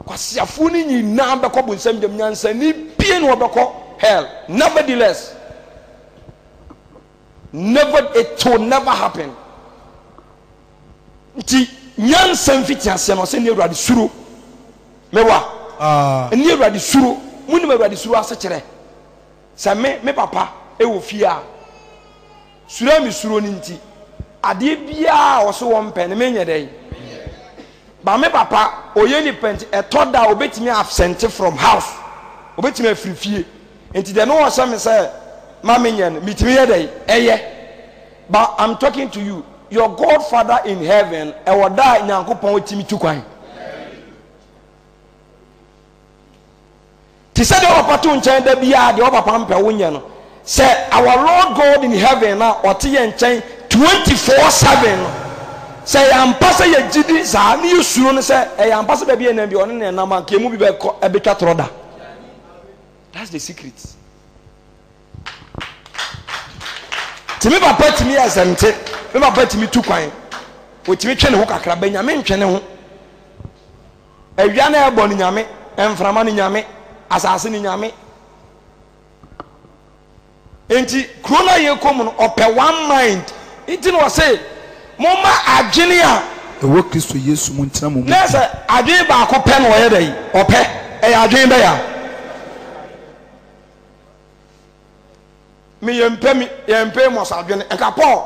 kwasiafo ni nyina bakọ bu nsam yem nyansa ni bie no bakọ hell nevertheless it will never happen nti nyansa mfiti ase no se ni Awurade suro mewa ni Awurade suro muni me Awurade suro ase kire se me papa e wo fie a suro mi suro ni nti ade bia o so wo mpe ne menye dai ba me papa oyeni pent etoda obetimi absent from house obetimi afirifie nti de no wo so me say ma menyen mitimi ye dai eye but I'm talking to you your Godfather in heaven e woda nyankopon otimi tukwan ti said o papa to nchen da bia de o papa mpe wonye no say our Lord God in heaven na ote ye nchen 24/7 say yampasa ye gidi za na yesuro no say e yampasa ba bia na bi one ne na ma kemu bi be betwa troda. That's the secret. Timi papa timi Asante me papa timi tukwan o timi twe ne ho kakra ba nyame ntwe ne ho awia na ebo ne nyame emframa ne nyame asase ne nyame enti krona ye kom no ope one mind enti no say moma adwene a ewo Kristo Yesu mu ntina mu nese adwene ba ko pe no ye dai ope e adwene ba ya me yempe mo sa adwene enka Paul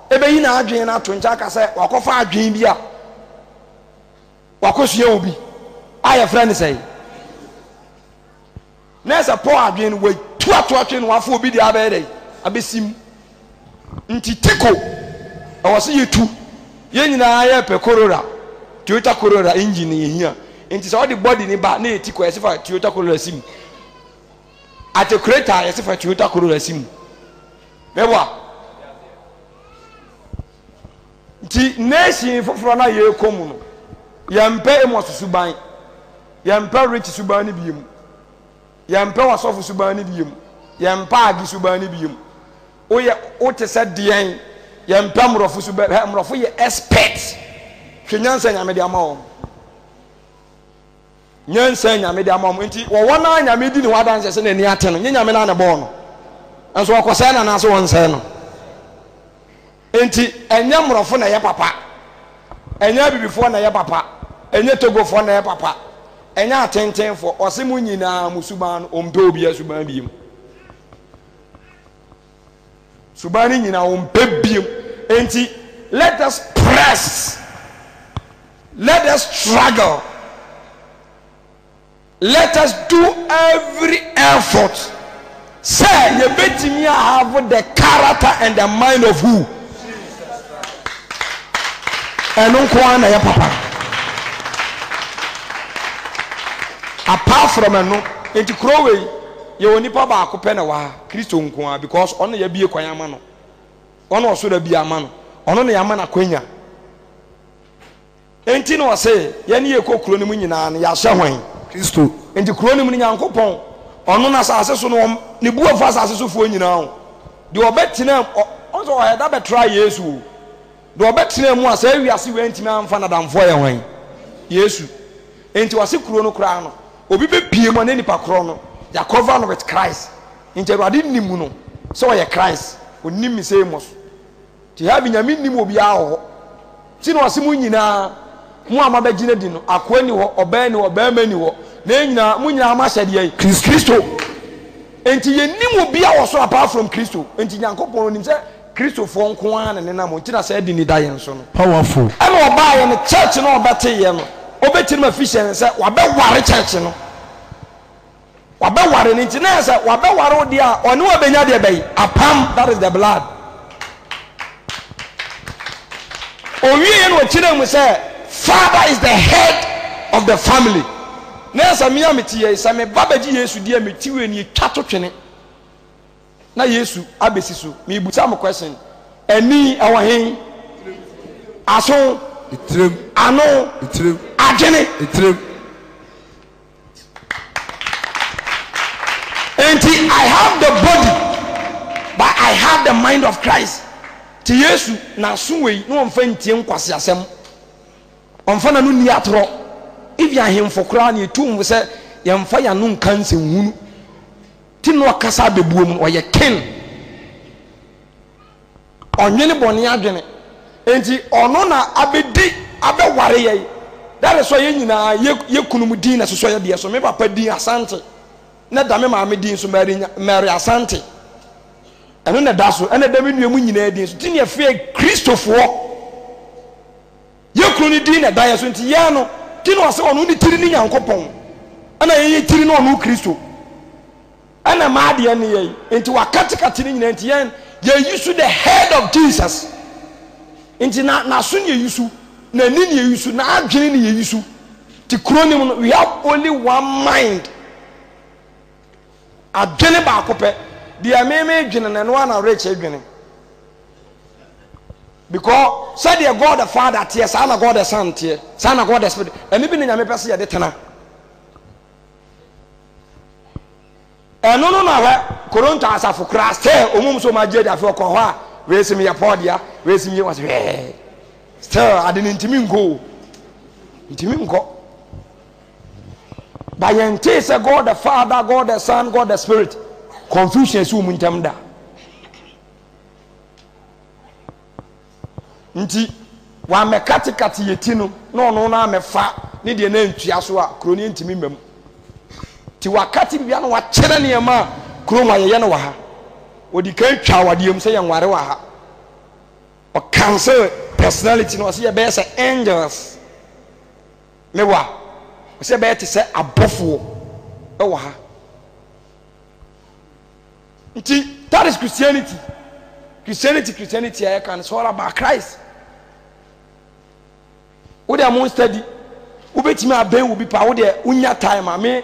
ebe yi na adwene na to ncha ka say wakofa adwene bi a wakosua obi aye friend say nese Paul adwene we tuatu atwe no afọ obi di abede abesim nti teko awose yetu ye nyina ye pe Corolla Toyota Corolla engine ye hia nti so the body ni ba na etiko yesifa Toyota Corolla sim ate creator yesifa Toyota Corolla sim mewa nti nation foforo na ye komu no yempe Amos suban yempe Rich suban ni biem yempe wasofu suban ni biem yempe agi suban ni biem oye ote se dean yempe mrofu suban mrofu ye expert hwenyansa nyame de amawo nyansa nyame de amawo nti wo wona nyame di ni wadanse se na ni ate no nyame na na bo no enso wakose na na so wonse no enti enya mrofu na ye papa enya bibifo na ye papa enya togofo na ye papa enya atentenfo osimu nyina musuban ompe obi asuban biem subani nyina ompe biem enti let us press, let us struggle, let us do every effort. Say you betimi have the character and the mind of who? Enunko na ya papa. Apart from enu, enti krowe ye onipa ba akopɛ na wa Kristo nko because ono ya bie kwan ama no. Ono oso da bie ama no. Ono na ya ama na kwanya. Enti no say ye ne ye kokuro ne mu nyina na ya hye hwan Kristo. Enti kuro ne mu nyankopɔn ono na asase so no ne bu afa asase so fo nyina ho. De obetina onso o heda betra Yesu. De obetina mu asa wiase we ntimi amfa na damfo ye hwan Yesu. Enti wase kuro no kura no obi be pie mo ne nipa kro no they are covered with Christ. Into Radi Nimuno, so a Christ, who name is Amos. To have in a minimum will be our Sino Simunina, Muamma Ginadino, Aqueni or Ben or Bermenu, Nena Munya Masadia, Christo. And to ye will be also apart from Christo, and to Yanko himself. Christo for Kwan and Namontina said in the Dianson. Powerful. I will buy in the church and all Battalion. Obetin my fish and said, Wabe Warri Church. Wabe Warri Internet, Wabe Waro dia, or no Benadia Bay. A palm, that is the blood. Or we and what children will say, Father is the head of the family. Nessa Miamiti, some Babaji Yesu dear me, two and ye cattle training. Na Yesu abesisu me buta mo question eni ewo hen aso itrem ano itrem agene itrem enti I have the body but I have the mind of Christ ti Yesu na so we no mfa ntie nkwase asem omfa na no ni atro if ya hemfo kra na etum se yemfa ya no nkanse hunu tino akasa bebuom oye ken onwene boni adwene enti ono na abedi abeware ye that is why ye nyina ye kunum din na soso ye de so me papa din Asante na da me ma me din so Mary Asante eno na da so ena da me nuamu nyina din so tin ye fe Christopher ye kunu din na da ye so enti ye no tin o se ono ni tiri ni Nyankopon ana ye tiri no ono Christo ana maade ene ye enti wakatekate ni nyina enti ye use the head of Jesus enti na so ne yusu na ni ne yusu na adwene ne yusu ti kronim we have only one mind adwene ba akopɛ dia meme dwene na no na reach adwene because said the God the Father tie sa na God the Son tie sa na God the Spirit eni bi ne nyame pese ye de tena no na hwe koronto asafo kra still omum so ma jedi afi okọ ho a we sim ye podia we sim ye was still adini ntimi nko by ente say God the Father, God the Son, God the Spirit confusion su muntam da nti wa mekatikati yetino no na mefa ne de na ntua so a kroni ntimi mam ti wakati bia no wa kyere ne ma kroma ye ne wa ha odi kan twa wadiem se ye nware wa ha o cancel personality no se ye be say angels me wa o se be ti se abofo e wa ha nti that is Christianity I can so all about Christ wo dey mo study wo betimi aben wo bi pa wo dey unya time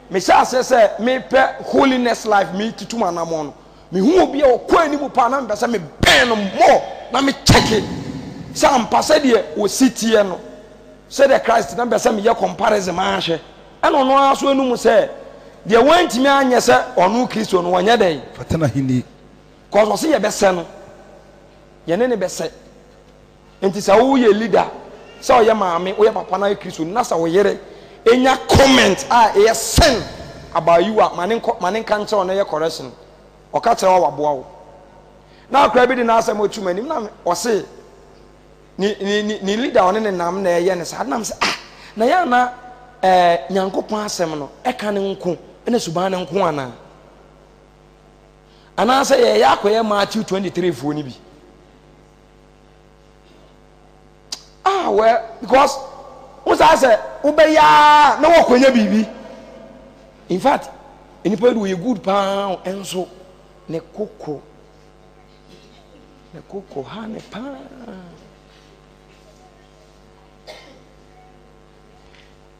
me say me pe holiness life me tutu manamon me hu obi e okọ animu pa na me say me ben no more na me check it sam passe de o sitie no say the Christ na be say me ye comparison ma hwe eno no aso enum say de wantimi anye say onu Kristo no wanya den fatana hini cause o say ye be say no ye ne be say enti sa wo ye leader sa o ye maame o ye papa na Kristo na sa wo yere enya comment a sen about you manin kan che on ye correction o ka che wa boa wo na akra bi di na asem otuma nim na o se ni leader on ne nam na ye ne sa nam se na ya na Nyankopon asem no e ka ne nko ene suban ne nko ana se ye yakoye Matthew 23 fo ni bi well because usa say ubeya na wokonya bibi in fact anybody we good pa enso ne koko ha ne pa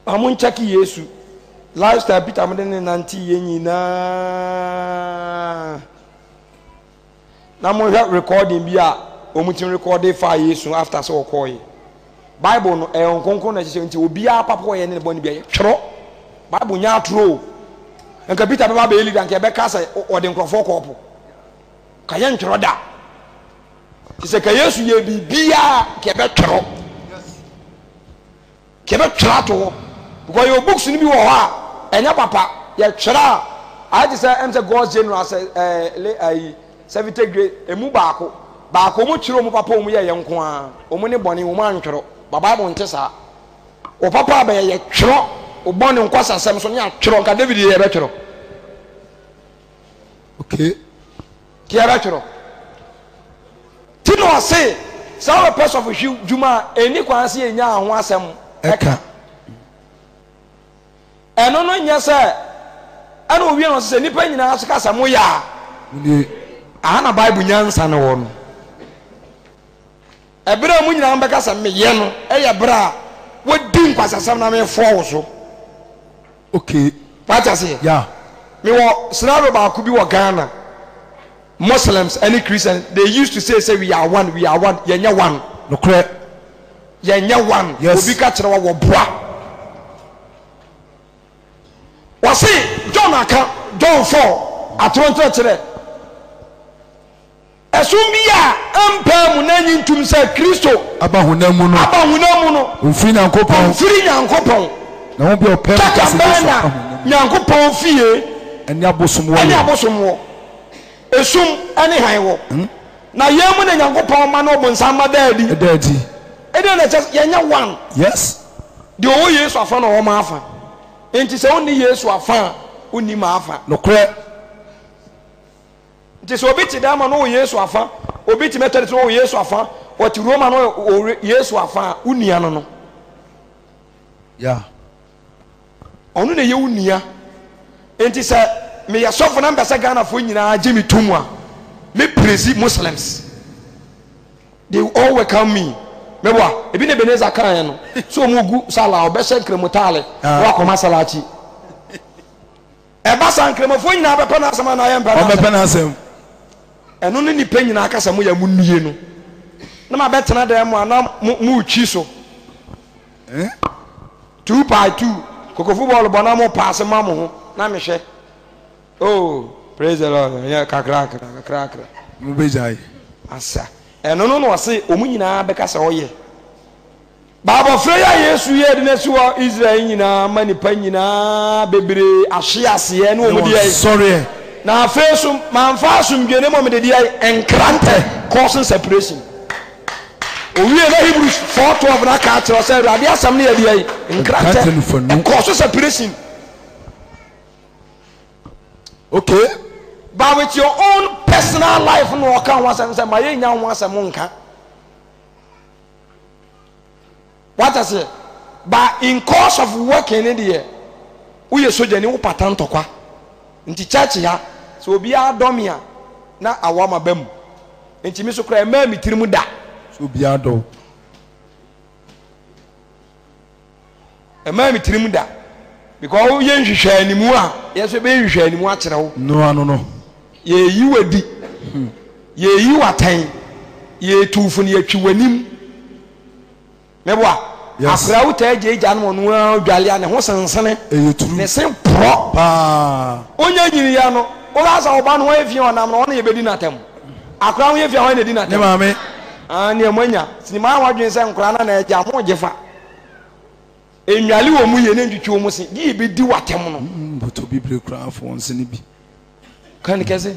amun chaki Yesu lifestyle Peter mden nanti yenyina na mo recording bi a omutin recording fa Yesu after so okoye Bible no onkonkon na chese nti obi a papa ye ne boni bia twero Bible nya atro enka Peter baba be leader nke be kasa ode nkrofo kopo ka ye ntwero da chese ka Yesu ye bibia ke be twero ke be twero to because your books ni bi wo ha enya papa ye twera I just say I'm the God's general say 70th grade emu baako mu chiro mu papa mu ye yenko a omu ne bone mu antworo baba bo nte sa o papa ba ye tworo o bone nkwasa sem so ne atworo nka David ye be tworo okay ki ye be tworo ti no say some person of juma eni kwanse enya ho asem eka eno no nya say ana owie no say nipa nyina aso kasa mo ya ni ana bible nyansa ne wo no ebra mu nyina mbeka sa me ye no eye bra wodi nkwasasam na me fo so okay pata say yeah me wo scenario ba ku bi wo Ghana Muslims any Christian they used to say we are one yenya one no correct yenya one yes. Obi ka kire wo boa wasi John 4 atoronto kire esumbiya ampa mu nanyi ntum sa Kristo abahunamu no ofiri nyankopon na wo bi opem ka se nyankopon fie eni abosomwo esum ani hanwo na yemu na nyankopon ma no obonsam ma daadi ede na just yenya one yes de o Yesu afa na o ma afa enti se onni Yesu afa onni ma afa no kre enti se obi ti da ma no Yesu afa obi ti metode so Yesu afa o ti Roma no Yesu afa unia no yeah onu na ye unia enti se me yasofo na mbese Ghana fo nyina agemi tumwa me praise Muslims they all welcome me mebwa ebi ne beneza kan no so mu gu sala obese kremotale wa koma salachi e ba san kremofo nyina be pa na asema na ya mpa na asem eno ne nipa nyina akasa mu ya mu nue no na ma betena da mu ana mu uchi so 2x2 koko football bona mo pass ma mo ho na me hwe oh praise the Lord ya kakra mu bejai asa eno no se omu nyina beka se oye baba frɛ ya Yesu ye de nesi wo Israel nyina manipa nyina bebre ahye ase no omu de sorry na afeso manfa asumdwene mo me de enkrante causing separation owie na Hebrews 4:12 na ka kyerɛ sɛ Awurade asam ne ya de enkrante causing separation. Okay, but with your own personal life no can once and say my nya once a monka what I say but in course of working in the year we soja ni wo patan tokwa nti church ya so obi adomia na awama bam nti mi so kra ma mi tirimu da so obi ado e ma mi tirimu da because we yen hwehwe animu a yeso be hwehwe animu a kire wo no ye yi wadi ye yi watan ye tufu ne atwi wanim mebwa akra wuta jeja no no adwale ane ho sensene ne sen pro pa onya nyiri ya no o ba sa oba no efie onam no ye bedi natam akra ho efie ho ne di natam ne maame ne amanya sinima wadwen se nkra na na eja mo jefa enwale wo mu ye ne ntwitwo mu se di bedi watam no but obi bre kra fo onse ne bi kan kese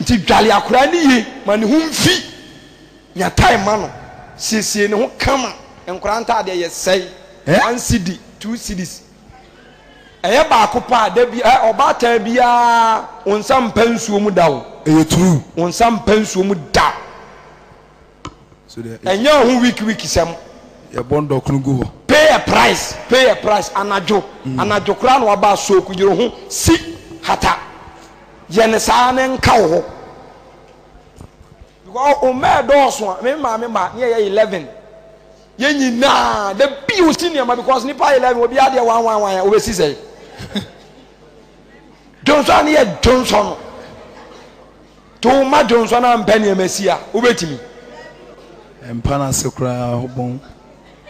nti dwale akra ni ye ma ne ho mfi nya time ma no siesie ne ho kama nkra nta de ye sei 1 cedi 2 cedis eye ba akopa da bi oba ta bia onsam pansuo mu dawo eye true onsam pansuo mu da so there enya ho week sem ye bondo kunu go pay a price anajo kra no aba so kujiro ho si hata ye ne sa ne nka ho because o me do so me ma ye 11 ye nyina the bi senior ma because nipa 11 obi ade 111 obesi say Johnson ye Johnson to ma Johnson am pani emesia obetimi empana sekra hobon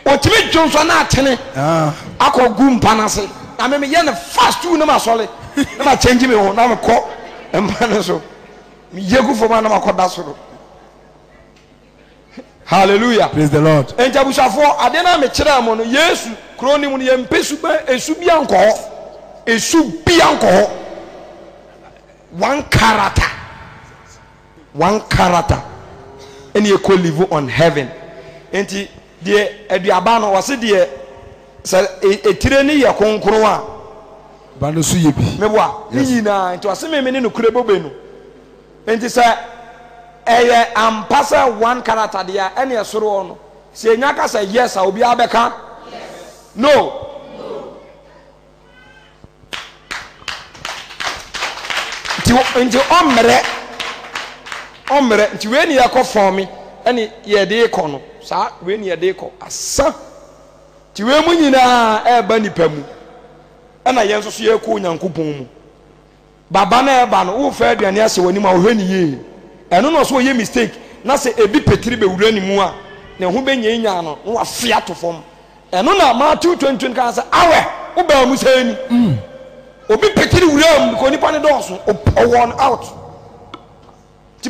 otimi Johnson na atene akogu mpana se na me ye ne fast tu na ma sole na ma change me ho na me ko empana so me yegu fo ma na ma ko da so. Hallelujah. Praise the Lord. Enjabusafo ade na me kire am no Yesu kroni mu ne yempesu ba esu bia nko esu bianko one character and you could live on heaven enti de aduaba no wase de etire ni ye konkron a ba no so ye bi meboa ni na enti wase me ne no kure bobe no enti sa eye ampasa one character dia ene esoro no se nya ka say yes a obi abeka no nti omre nti we ni yakọ form me ene ye de ikọ no sa we ni ye de ikọ asa nti we mu nyina e ba nipa mu ena ye nso so ye ko Nyankopon mu baba na e ba no wo fa aduane ase wani ma wo hwe ni ye eno no so ye mistake na se ebi petiri be wura ni mu a na ho be nyanya no wo afia to form eno na ma 220 kan sa awe wo ba mu sai ni obi petiri wura mu ko nipa ne donso o won out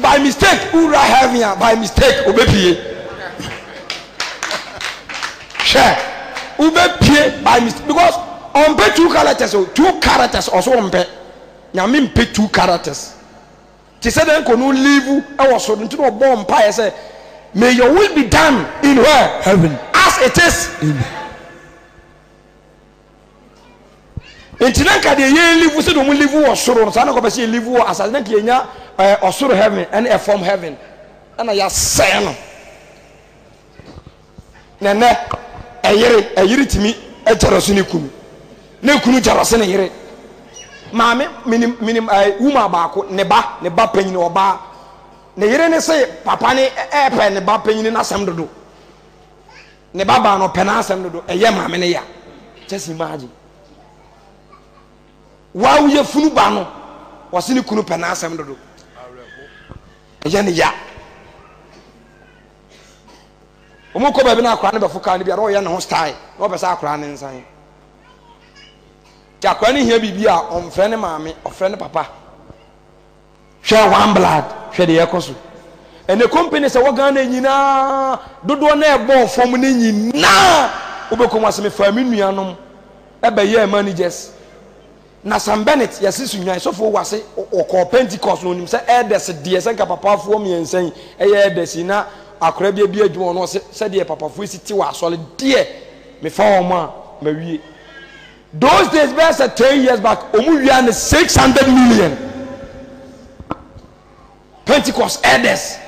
by mistake ura have ya by mistake obepie share obepie by mistake because on pay two characters also on pay nyame mpe two characters ti said den ko no live e wo so nti no bomb pa say may your will be done in where heaven as it is in entinanka de ye live se do mu live wo soro so na ko be se live wo as na ke nya osoro heaven and a from heaven and ya say no nene eyire timi e jaraso ne kunu jarase ne yire maame minim wuma baako ne ba panyin oba ne yire ne say papa ne pe ne ba panyin na asem dodo ne baba no pe na asem dodo eye maame ne ya just imagine wa wo ye funu ba no wase ne kunu pe na asem dodo eye ne ya omo ko ba bi na akra ne befuka ne bia ro ye ne ho style no be sa akra ne nsan ti akra ne hia bibia omfre ne maame ofre ne papa share one blood hwe de yekoso ene company se wogan na nyina dodo na ebo fom ne nyina obekom aseme family nuanom ebe ye managers na Sam Bennett yesisu nwan sofo wase okọ Pentecost no nim se elders de se nka papa fo miensan eye elders na akora bia adwuma no se de papa fo siti wa asole de me fa wo ma mawie those days best 10 years back omu wia ne 600 million Pentecost elders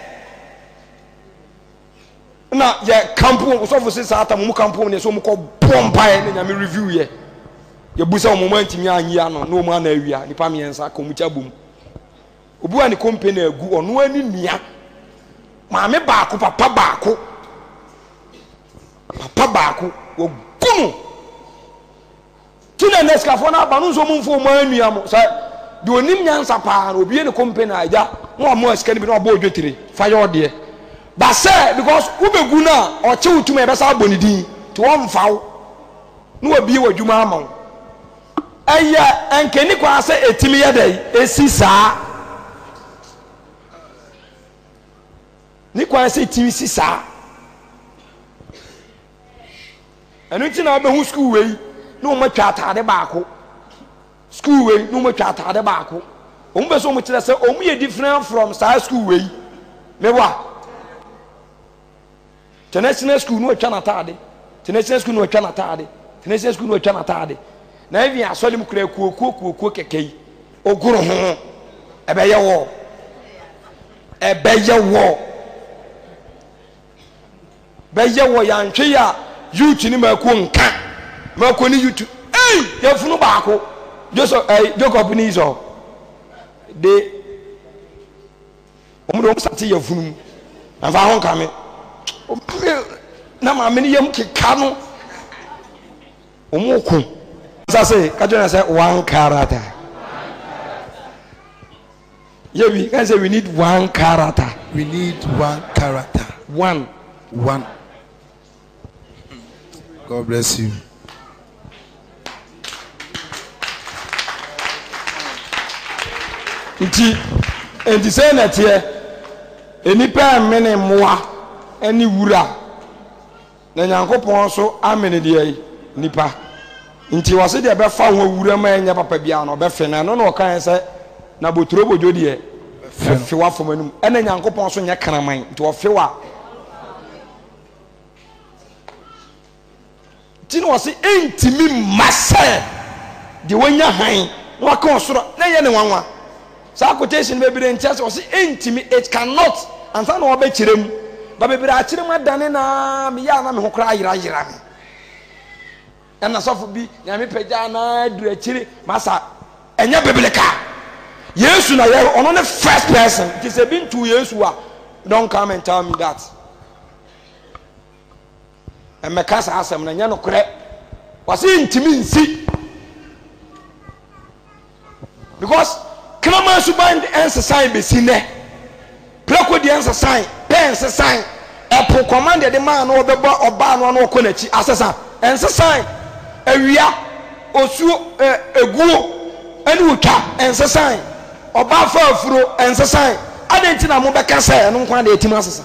na ye kampu sofo se sa ata mu kampu ne so mu ko bomba ne nya me review ye yebusa o moment mi anyi ano no mu ana awia nipa miensa komucha bum obu ani company agu ono ani nia maame baako papa baako ogunu tuna neskafo na aba no so mu mfo mu anua mo sa de onim nyansa pa na obi ne company aja no amo aska ni bi no obo odwetire fa yo de ba say because ubegu na o che utuma e be sa abonidin ti wo mfawo no obi wadwuma amawo aya enkeni kwa se etimi ye dai esi saa ni kwa se etimi si saa enu ti na be hu school wei no mo twa atade baako school wei no mo twa atade baako o mo be so mo kire se o mo ye different from saa school wei me wa tenational school no twa na atade tenational school no twa na atade tenational school no twa na atade na evi asole mukura kuokuo kekei oguru ho ebeye wo yantwe ya youth ni maku nka maku ni youth ya funu baako Jacob ni zo de omudo msati ya funu afa ho nka me na ma me ni yam keka no omuku say Kajuna say one character. Yeah, we can say we need one character. We need one character. One. God bless you. Nti say na tie enipa mene moa ani wura na Nyankopon so amene de nipa nti wase de be fa ho wura ma enya papa bia no be fe na no no kan se na boturo bojo de fe wa fo manum ena nyankopon so nya kanaman nti wo fe wa ti no wase entimi mase de wonya han no aka osoro na ye ne wanwa sa quotation be bire ntia wase entimi it cannot ansa no oba kirem ba be bire a kirem adane na me ya na me ho kra yira me ena sofo bi nyame pagya na dura kire masa enya biblical Yesu na ye ono ne first person it is a been to Yesu a don't come and tell me that and me kasa asem na nya no kre wase ntimi nsi because krama su band answer sign be sine preko di answer sign pen sign epo command the man no obeba oba no no konachi asesa answer sign awia osuo eguo ani utwa answer sign oba fa afuro answer sign adenti na mo beka say no nkwa na etim asesa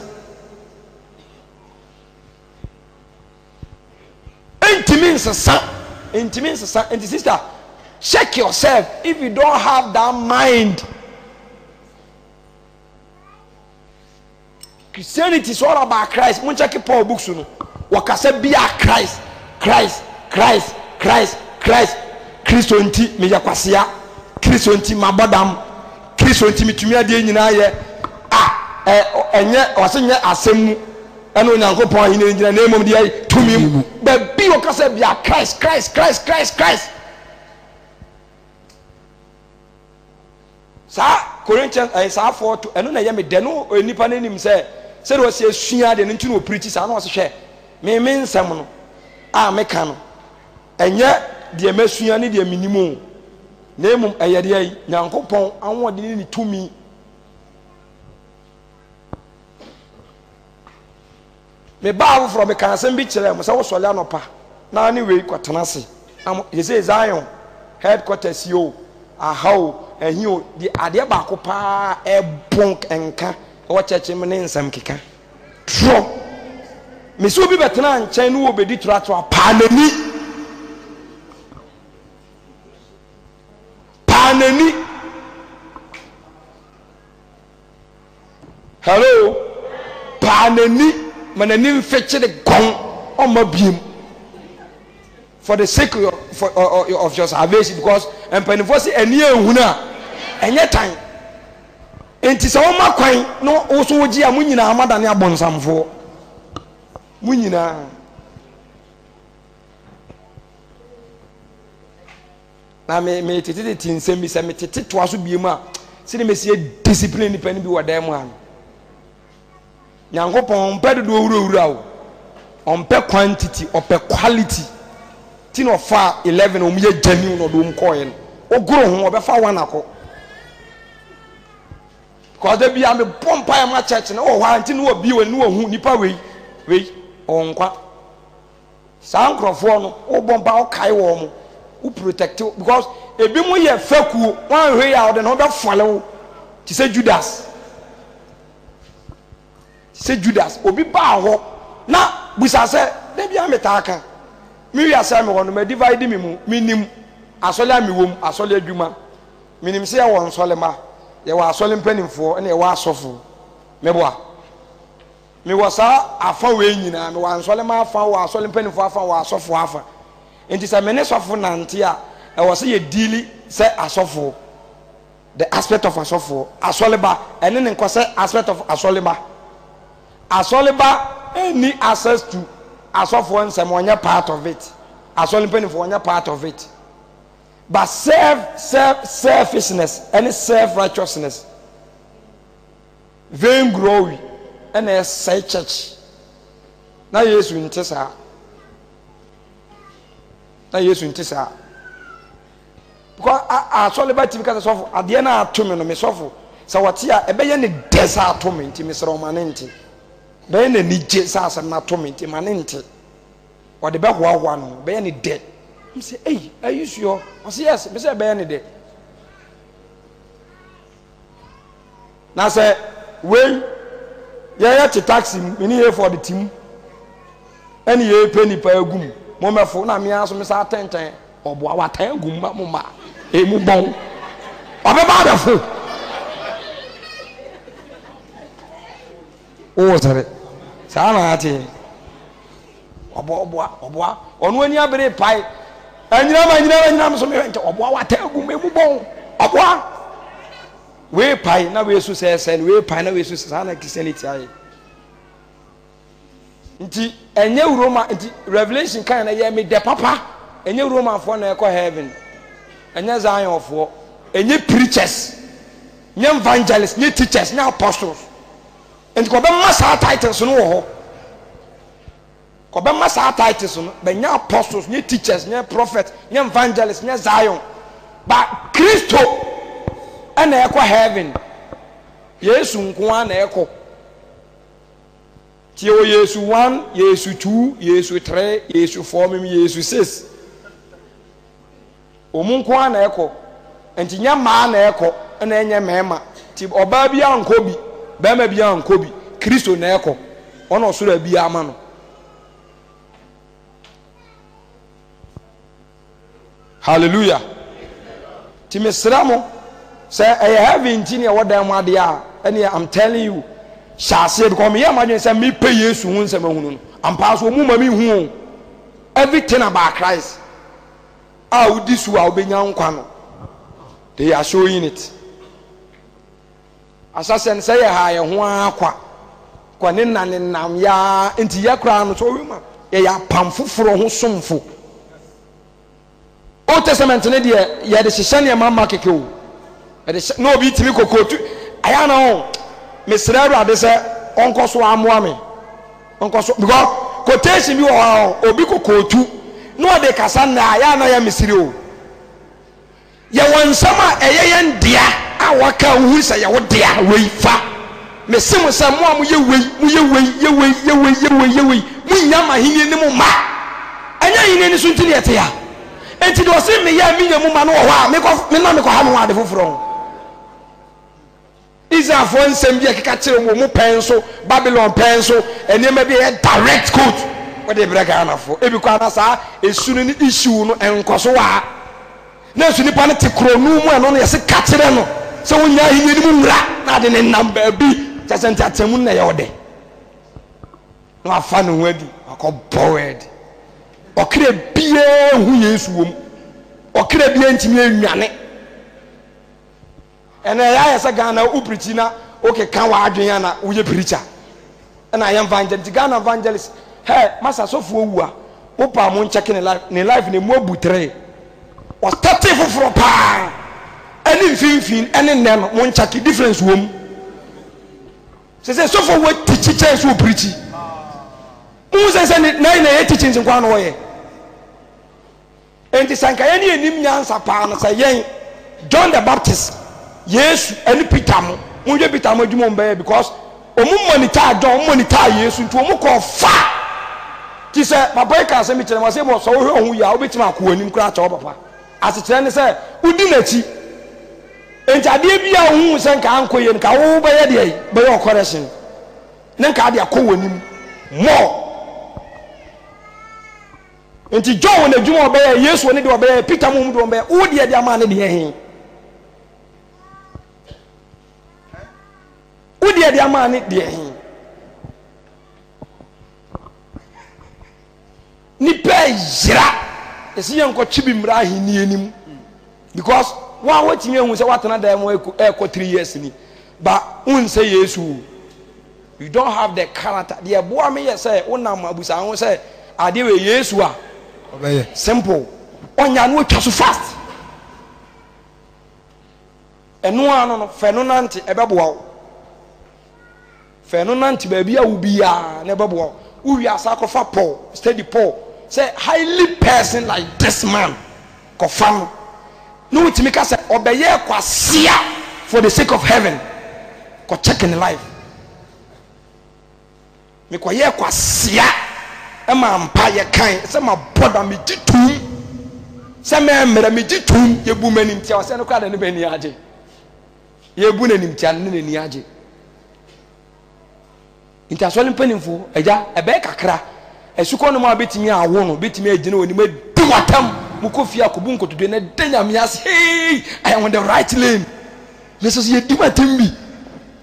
intimin sasa and sister check yourself if you don't have that mind. Christianity is all about Christ. Mun check Paul books no wakase bia Christ Kristo nti me yakwasia Kristo nti mabodam Kristo nti mitumi ade nyina ye enye wasenye asemu eno nyankopon ahine nyina na emom de tumi ba bi wakase bia Christ sa Corinthians sa 4 eno na ye me de no onipa na nim se de wase asua de nti no preach sa na wase hwe me nsem no meka no enye de masua ne de minimum na emom eye de nyankopon anwode ni tumi me ba from me kan asem bi kire mo se wo sole anopa na ni we kwatena se ye say Zion headquarters yo ahaw ehio di ade ba ko pa ebon enka wo cheche me ne nsam keka tro me so bi betena nchen no obedi turatwa panani hello panani manani mfeche de gon o mabiem for the sake of your salvation because empanifo say eni ehuna enye tan enti se wo makwan no wo so wogi a munyina amadane abonsamfo munyina na me tete tinsem bi se me tete to aso biem a se ne mesie discipline pani bi wodam ha nyankopon pedo do wura o onpe quantity ope quality tin of far 11 o ye jani no do mkoye ogoro ho obefa one akọ because there be am pompa ya ma church na o wa anti no obi we no hu nipa we onkwa sankrofo no o bomba o kai wo mo o protect because ebi mu ye faku wan hwe ya o de no be fole ti say Judas obi ba ho na busa se de bia metaka mi wi asa me wono ma divide mi mu minim asole ami wom asole adwuma minim se ya won sole ma ye wa asole mpanimfo na ye wa asofo meboa mi wasa afa we nyina me wa asole ma afa wa asole mpanimfo afa wa asofo afa enti se me ne sofo nante a e wo se ye deal se asofo the aspect of asofo asole ba ene ne nkose aspect of asole ba any access to asofo nsem onya part of it asole mpanimfo onya part of it but selfishness and self-righteousness vain glory and a say church na Yesu ntesa because asole ba timi kasa sofo ade na atome no me sofo sa wate a ebeye ne desa atome nti me sero manenti be na nije sa asem na atome nti manenti wade be hoahoa no be ne de me say hey are you sure I say yes me say be ne de na say when ya to taxi me ni here for the team any ye penny pa agum mo mefo na me aso me sa tenten oboa watan gumma mama emu bon obeba da fo o sare sana ati oboa onu ani abere pai anyina so me oboa watan gumma emu bon oboa we pai na we su se we pai na we su sana Christianity aye nti enye Roma nti Revelation kan na ye me de papa enye Roman for na ekọ heaven enye Zion for enye preachers nye evangelists nye teachers nye apostles nti ko be massa titles no ho ko be massa titles no be nye apostles nye teachers nye prophets nye evangelists nye Zion ba Kristo ana ekọ heaven Yesu nko na ekọ Tio Yesu 1, Yesu 2, Yesu 3, Yesu 4, mimi Yesu 6. Omunko na eko. Enti nya ma na eko, na enye mema. Ti oba bia ankobi, bema bia ankobi, Kristo na eko. Ono osoro bia ama no. Hallelujah. Ti mesramo say I have intini e wodan mu ade a, ene I'm telling you shall say because me imagine say me pay Yesu hu nsem ehunu no ampa so mu ma me hu everything about Christ this wa obenya nkwa no they are showing it asasen say ha ye ho akwa kwa ne nam ya enti ya kra no so wi ma ya pam foforo ho somfo Old Testament ne de ya de hyehyɛ ne mama keke o no obi timi kokotu aya na ho mesradu ade se onko so amoa me onko so because quotation bi obi kokotu no de kasa na ya na ya mesiri o ye wonsama eyeyen dia a waka hu se ye wo dia wei fa mesim se mo am ye wei mu nya mahini ne mu ma anya hini ni so ntini ete ya enti do se me ya minya mu ma no ho a me na me ko ha no ade foforo Isa for nsem bi akeka kire mo penso Babylon penso enema bi direct quote what dey breka na for ebi kwa na sa esunu ni issue no enkoso wa na esu ni pa ne tekro nu mu eno no yese ka kire no se wonya hinni ni mu wura na de ne number bi chasenti atemu na ye ode no afa no wadi akobowed okire bie hu Yesu wom okire bie ntimi anwane ene ya yesa Ghana uprichi na oke kan wa adwen na uye preacher na ya evangelist Ghana evangelist masa sofu owu a opa mo check ne life ne mo butre o start foforo pa ene finfin ene nne no mo check difference wom se sofu wo teacher so preachi mu se na teaching nkwa no ye enti sanka ye ne enim nyansa pa no se yen John the Baptist Yes, any Peter mo. Unje Peter mo djumo mbe because omu monitor John monitor Yesu nti omu ko fa. Ti se papa ka se mi kire mo se bo so wo hu ya obetima akoanim kura cha papa. Ase kire ne se udi nachi. Enti ade bia hu se nka ankoye nka wo be ye de be ye correction. Ne nka ade akowanim mo. Enti John na djumo be ye Yesu ne de obe ye Peter mo mu de obe wo de ama ne de he. Udi de ama ne de hin ni pe yira esi yenko chibi mra hinni enim because wa watimi ehun se watana da mo eko 3 years ni ba un say Yesu you don't have the character the boy me ye say unam abusa ho say ade we Yesu a obeye simple onya no twa so fast eno ano no fenonante ebeboa Fenonanti baby a ubia never bo we are sacrifice Paul steady Paul say highly person like this man kofam no with me say obeye kwasia for the sake of heaven ko check in life me ko ye kwasia e ma mpa ye kan say ma boda me ditum say me mera me ditum ye bu manim tia say no kwa da ne bani age ye bu nanim tia ne ni age Inti asole mpanimfo eja ebe kakra esuko no ma betimi awo no betimi agina oni ma di watam Mukofia Kubunko to do a Denyamias. Hey, I am on the right lane. Mrs. Yedimatimbi.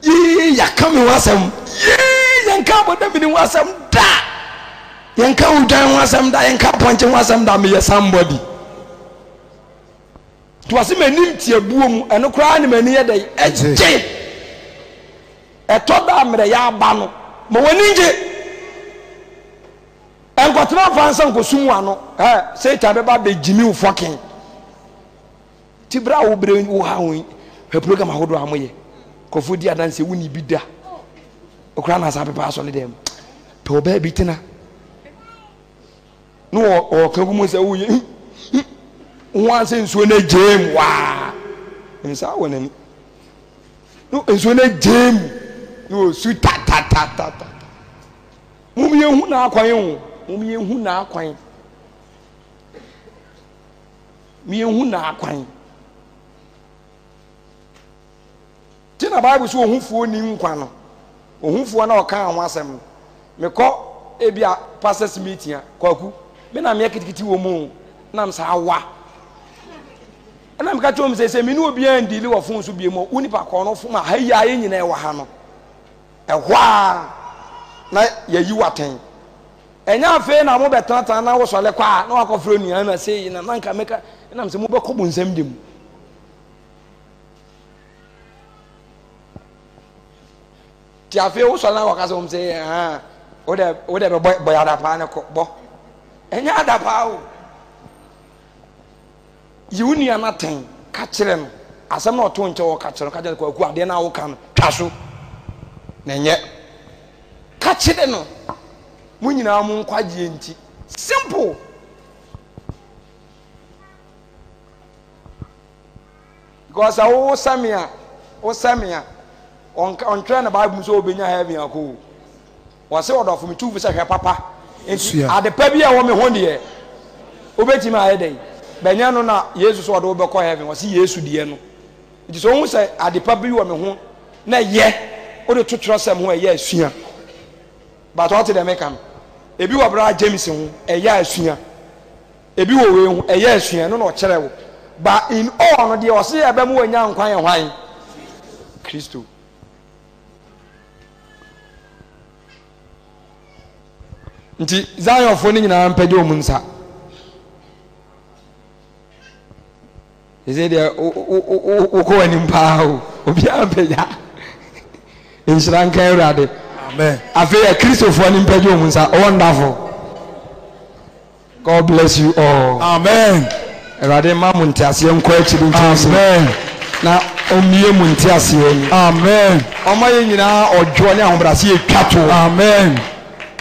Yea, ya come wasam. Yea, yanka but them in wasam da. Yanka udan wasam da, yanka punching wasam da me somebody. To was him a nimtia boom and no crying many a day. A toda me ya bano. Mowaninje. And got no fancy go sumuano. Say Tabeba be Jimmy fucking. Tibra will bring Wuhawi. Her program hold on way. Kofudia dance wuni bida. Okrana sabi pass on them. To baby tina. No or Kagumo say once in Swene Jame. Wow. And so when no in Swene Jame. No sweet ta. Mummy who now quayon. Mummy who now quain. Me who now quain. Tina Bible so who for ni nkwano. Who for na okan wasem. Me ko ebia pastors meeting kwaku. Me na me kitikiti wo mu na msa awa. Na me ka chom say me no obi an dili wo fon so bie mo. Uni pa ko no fon ma hayi aye nyina e wa ha no. Ehwa na yayi waten. Enya afi na mo betatan na wo sole kwa na wakofro nua na sei na nanka meka na mse mo be ko bonsam dem. Ti afi wo sole na wakase mo say o de be boy ada pa na ko bo. Enya ada pa o. Yiwuni anaten ka kire no. Asem na oto nche wo ka kire ka je ko aku ade na wo kan twaso. Nenye ka kire no munyina mu nkwaje enti simple because o samia on train na Bible so obenya heaven akọ wo se odo fo me tu fi se hwe papa enti ade pa bia wo me ho de obeti ma heden benya no na Jesus so odo be ko heaven wo se Yesu de no enti so hu se ade pa bi wo me ho na ye o de tuturo sem ho ye asua but what dey make am ebi wo bra James ho ye asua ebi wo we ho ye asua no na o kire wo ba in all no de o se ebe mu wanya nkwan ye hwan Kristo nti Zion fo ni nyina mpage o munsa eze de o ko ani mpa o obi ampaya Inshranka Erade. Amen. After Christopher Nimpejo Munsa, wonderful. God bless you all. Amen. Erade Mamuntiasi and Quachi. Amen. Now, Omie Muntiasi. Amen. Omayina or Joania Brasi Kato. Amen.